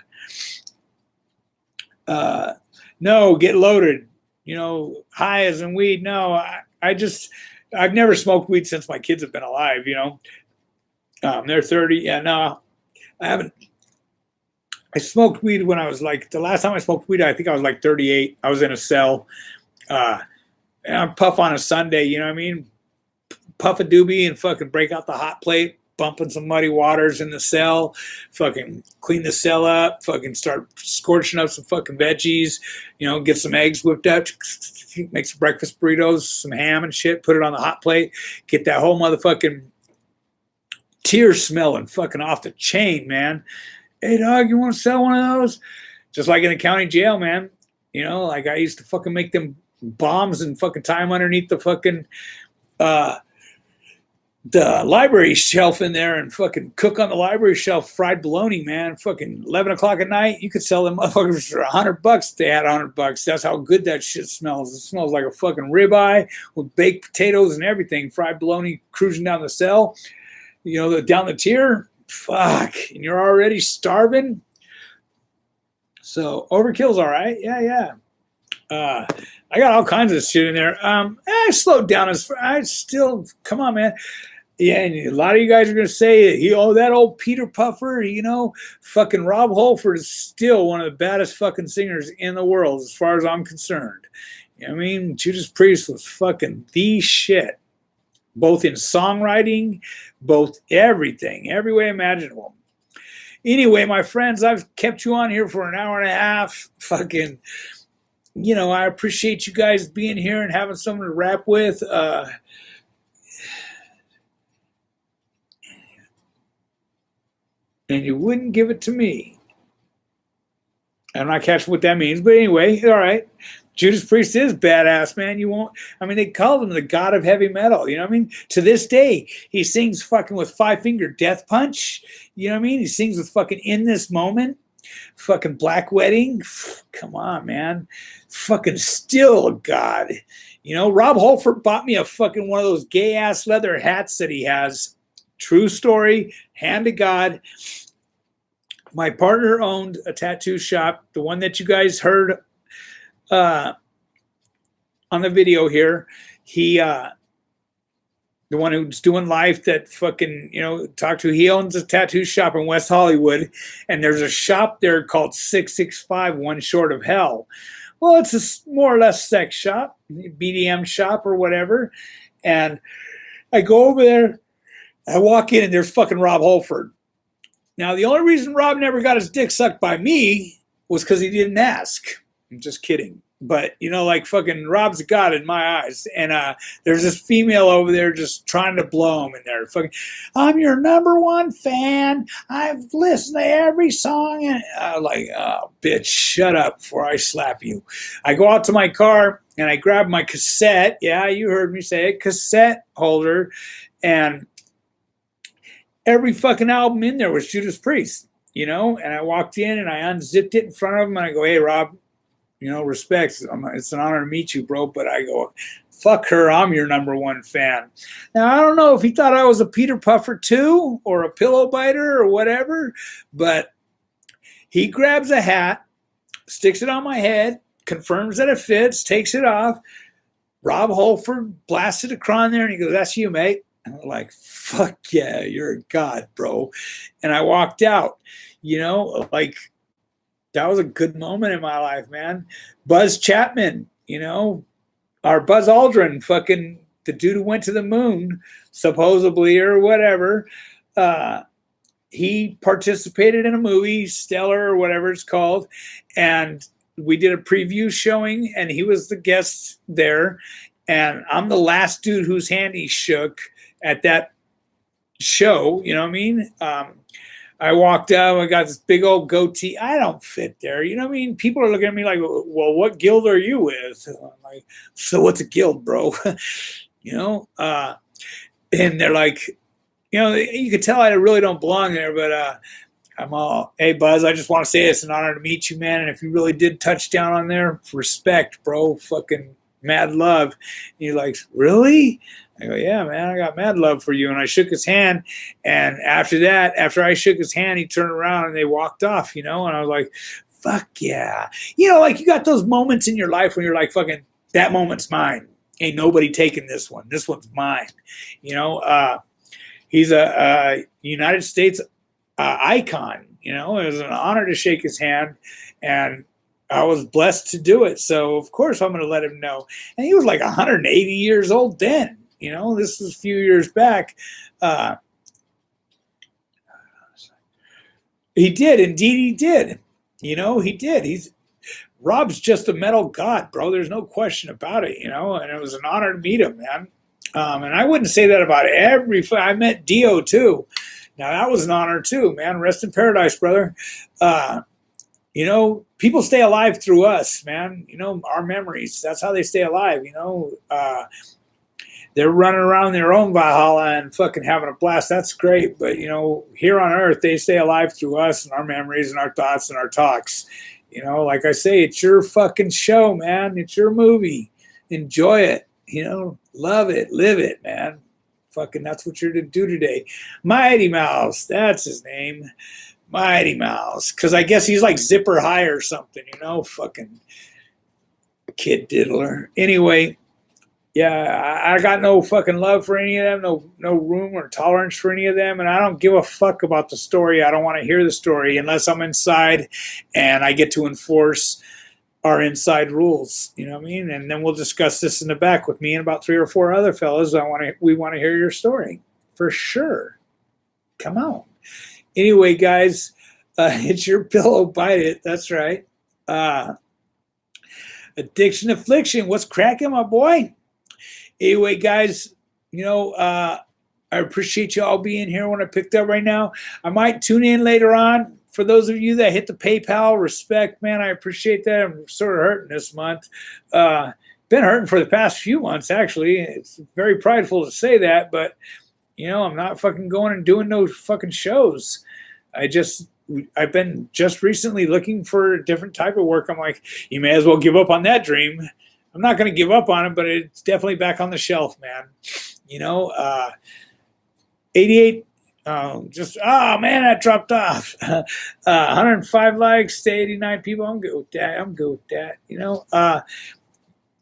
No, get loaded, you know, high as in weed. No, I've never smoked weed since my kids have been alive, you know. They're 30. Yeah, no, I haven't. I smoked weed when I was like, the last time I smoked weed, I think I was like 38. I was in a cell. And I puff on a Sunday, you know what I mean? Puff a doobie and fucking break out the hot plate, bumping some muddy waters in the cell, fucking clean the cell up, fucking start scorching up some fucking veggies, you know, get some eggs whipped up, make some breakfast burritos, some ham and shit, put it on the hot plate, get that whole motherfucking tear smelling fucking off the chain, man. Hey, dog, you want to sell one of those? Just like in the county jail, man. You know, like I used to fucking make them bombs and fucking tie them underneath the fucking the library shelf in there and fucking cook on the library shelf fried bologna, man. Fucking 11 o'clock at night, you could sell them motherfuckers for $100 if they had $100. That's how good that shit smells. It smells like a fucking ribeye with baked potatoes and everything. Fried bologna cruising down the cell, you know, down the tier. Fuck, and you're already starving. So overkill's all right. Yeah. I got all kinds of shit in there. I slowed down I still come on, man. Yeah, and a lot of you guys are gonna say, that old Peter Puffer, you know, fucking Rob Halford is still one of the baddest fucking singers in the world, as far as I'm concerned. You know what I mean? Judas Priest was fucking the shit. Both in songwriting, both everything, every way imaginable. Anyway, my friends, I've kept you on here for an hour and a half. Fucking, you know, I appreciate you guys being here and having someone to rap with. And you wouldn't give it to me. I'm not catching what that means, but anyway, all right. Judas Priest is badass, man. You won't, I mean, they called him the god of heavy metal. You know what I mean? To this day, he sings fucking with 5-Finger Death Punch. You know what I mean? He sings with fucking In This Moment, fucking Black Wedding. Come on, man. Fucking still a god. You know, Rob Halford bought me a fucking one of those gay ass leather hats that he has. True story, hand to God. My partner owned a tattoo shop, the one that you guys heard on the video here. He the one who's doing life that fucking, you know, talk to, he owns a tattoo shop in West Hollywood, and there's a shop there called 665 One Short of Hell. Well, it's a more or less sex shop, BDM shop or whatever. And I go over there, I walk in, and there's fucking Rob Halford. Now, the only reason Rob never got his dick sucked by me was because he didn't ask. I'm just kidding. But, you know, like fucking Rob's a god in my eyes. And there's this female over there just trying to blow him in there. Fucking, I'm your number one fan. I've listened to every song. And I'm like, oh, bitch, shut up before I slap you. I go out to my car and I grab my cassette. Yeah, you heard me say it. Cassette holder. And every fucking album in there was Judas Priest, you know? And I walked in and I unzipped it in front of him and I go, hey, Rob, respect. It's an honor to meet you, bro. But I go, fuck her. I'm your number one fan. Now, I don't know if he thought I was a Peter Puffer too, or a pillow biter or whatever, but he grabs a hat, sticks it on my head, confirms that it fits, takes it off. Rob Holford blasted a cron there, and he goes, "That's you, mate." And I'm like, fuck yeah, you're a god, bro. And I walked out, like, that was a good moment in my life, man. Buzz Chapman, our Buzz Aldrin, fucking the dude who went to the moon, supposedly, or whatever. He participated in a movie, Stellar or whatever it's called, and we did a preview showing, and he was the guest there. And I'm the last dude whose hand he shook at that show. You know what I mean? I walked out. I got this big old goatee. I don't fit there. You know what I mean? People are looking at me like, "Well, what guild are you with?" I'm like, "So what's a guild, bro?" And they're like, you could tell I really don't belong there, but I'm all, "Hey, Buzz, I just want to say it's an honor to meet you, man. And if you really did touch down on there, respect, bro. Fucking mad love." And he's like, "Really?" I go, "Yeah, man, I got mad love for you." And I shook his hand. And after that, after I shook his hand, he turned around and they walked off, and I was like, fuck yeah. Like you got those moments in your life when you're like, fucking, that moment's mine. Ain't nobody taking this one. This one's mine. He's a United States icon. It was an honor to shake his hand, and I was blessed to do it. So of course I'm going to let him know. And he was like 180 years old then. This was a few years back. He did, indeed, he did. He did. Rob's just a metal god, bro. There's no question about it. And it was an honor to meet him, man. And I wouldn't say that about I met Dio too. Now that was an honor too, man. Rest in paradise, brother. People stay alive through us, man. Our memories. That's how they stay alive. They're running around their own Valhalla and fucking having a blast. That's great. But, here on Earth, they stay alive through us and our memories and our thoughts and our talks. Like I say, it's your fucking show, man. It's your movie. Enjoy it. Love it. Live it, man. Fucking, that's what you're to do today. Mighty Mouse. That's his name. Mighty Mouse. Because I guess he's like Zipper High or something, Fucking kid diddler. Anyway. Yeah, I got no fucking love for any of them, no room or tolerance for any of them, and I don't give a fuck about the story. I don't want to hear the story unless I'm inside and I get to enforce our inside rules. You know what I mean? And then we'll discuss this in the back with me and about 3 or 4 other fellas. We want to hear your story for sure. Come on. Anyway, guys, it's your pillow, bite it. That's right. Addiction affliction. What's cracking, my boy? Anyway, guys, I appreciate you all being here when I picked up right now. I might tune in later on. For those of you that hit the PayPal, respect, man. I appreciate that. I'm sort of hurting this month. Been hurting for the past few months, actually. It's very prideful to say that, but, I'm not fucking going and doing no fucking shows. I've been just recently looking for a different type of work. I'm like, you may as well give up on that dream. I'm not going to give up on it, but it's definitely back on the shelf, man. 88, man, that dropped off. 105 likes to 89 people. I'm good with that.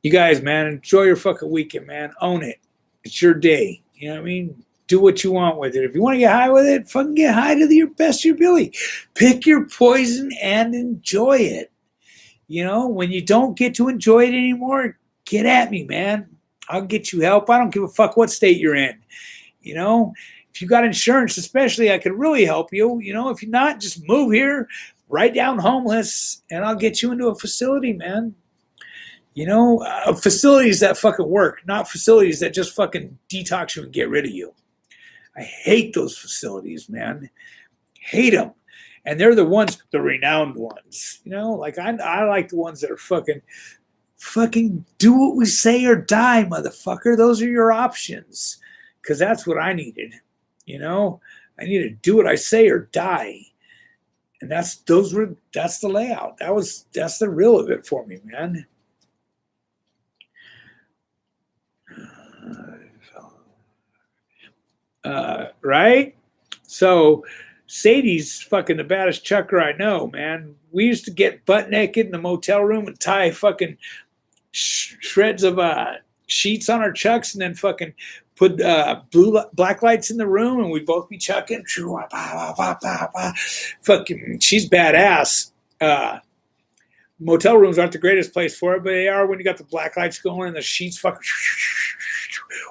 You guys, man, enjoy your fucking weekend, man. Own it. It's your day. You know what I mean? Do what you want with it. If you want to get high with it, fucking get high to your best of your ability. Pick your poison and enjoy it. When you don't get to enjoy it anymore, get at me, man. I'll get you help. I don't give a fuck what state you're in. If you got insurance, especially, I could really help you. If you're not, just move here, write down homeless, and I'll get you into a facility, man. Facilities that fucking work, not facilities that just fucking detox you and get rid of you. I hate those facilities, man. Hate them. And they're the renowned ones. Like I like the ones that are fucking do what we say or die, motherfucker. Those are your options. Because that's what I needed. I need to do what I say or die. And that's the layout. That's the real of it for me, man. Right? So Sadie's fucking the baddest chucker I know, man. We used to get butt naked in the motel room and tie fucking shreds of sheets on our chucks, and then fucking put black lights in the room, and we'd both be chucking. Fucking, she's badass. Motel rooms aren't the greatest place for it, but they are when you got the black lights going and the sheets fucking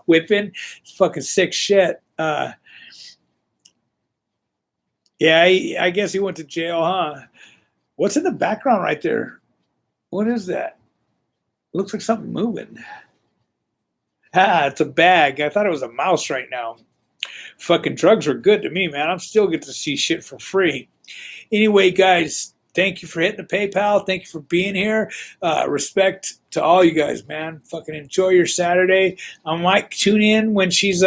whipping. It's fucking sick shit. Yeah, I guess he went to jail, huh? What's in the background right there? What is that? Looks like something moving. It's a bag. I thought it was a mouse right now. Fucking drugs were good to me, man. I'm still get to see shit for free. Anyway, guys, thank you for hitting the PayPal. Thank you for being here. Respect to all you guys, man. Fucking enjoy your Saturday. I might tune in when she's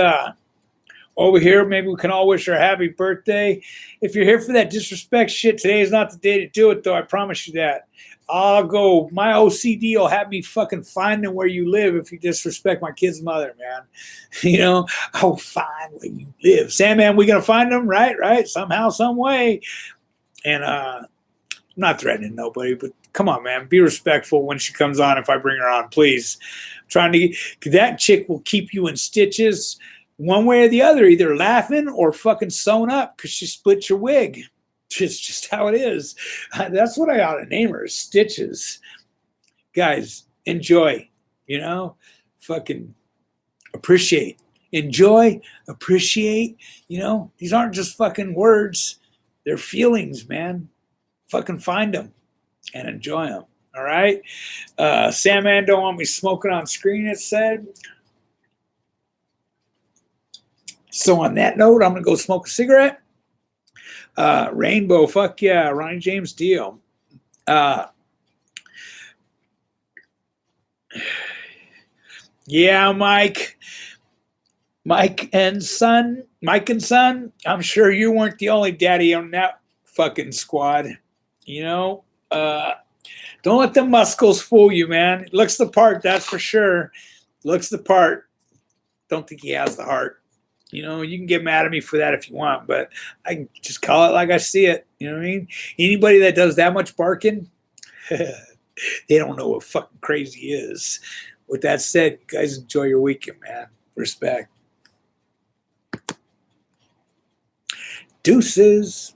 over here. Maybe we can all wish her a happy birthday. If you're here for that disrespect shit, today is not the day to do it, though. I promise you that. I'll go. My OCD will have me fucking finding where you live if you disrespect my kid's mother, man. You know, I'll find where you live. Sandman, we gonna find them, right? Right? Somehow, some way. And I'm not threatening nobody, but come on, man. Be respectful when she comes on if I bring her on, please. I'm trying to get, that chick will keep you in stitches one way or the other, either laughing or fucking sewn up because she split your wig. It's just how it is. That's what I ought to name her, Stitches. Guys, enjoy, you know, fucking appreciate. Enjoy, appreciate, you know, these aren't just fucking words. They're feelings, man. Fucking find them and enjoy them, all right? Sandman don't want me smoking on screen, it said. So on that note, I'm going to go smoke a cigarette. Rainbow, fuck yeah, Ronnie James Dio. Yeah, Mike and son, I'm sure you weren't the only daddy on that fucking squad. You know, don't let the muscles fool you, man. It looks the part, that's for sure. Looks the part. Don't think he has the heart. You know, you can get mad at me for that if you want, but I can just call it like I see it. You know what I mean? Anybody that does that much barking, they don't know what fucking crazy is. With that said, you guys enjoy your weekend, man. Respect. Deuces.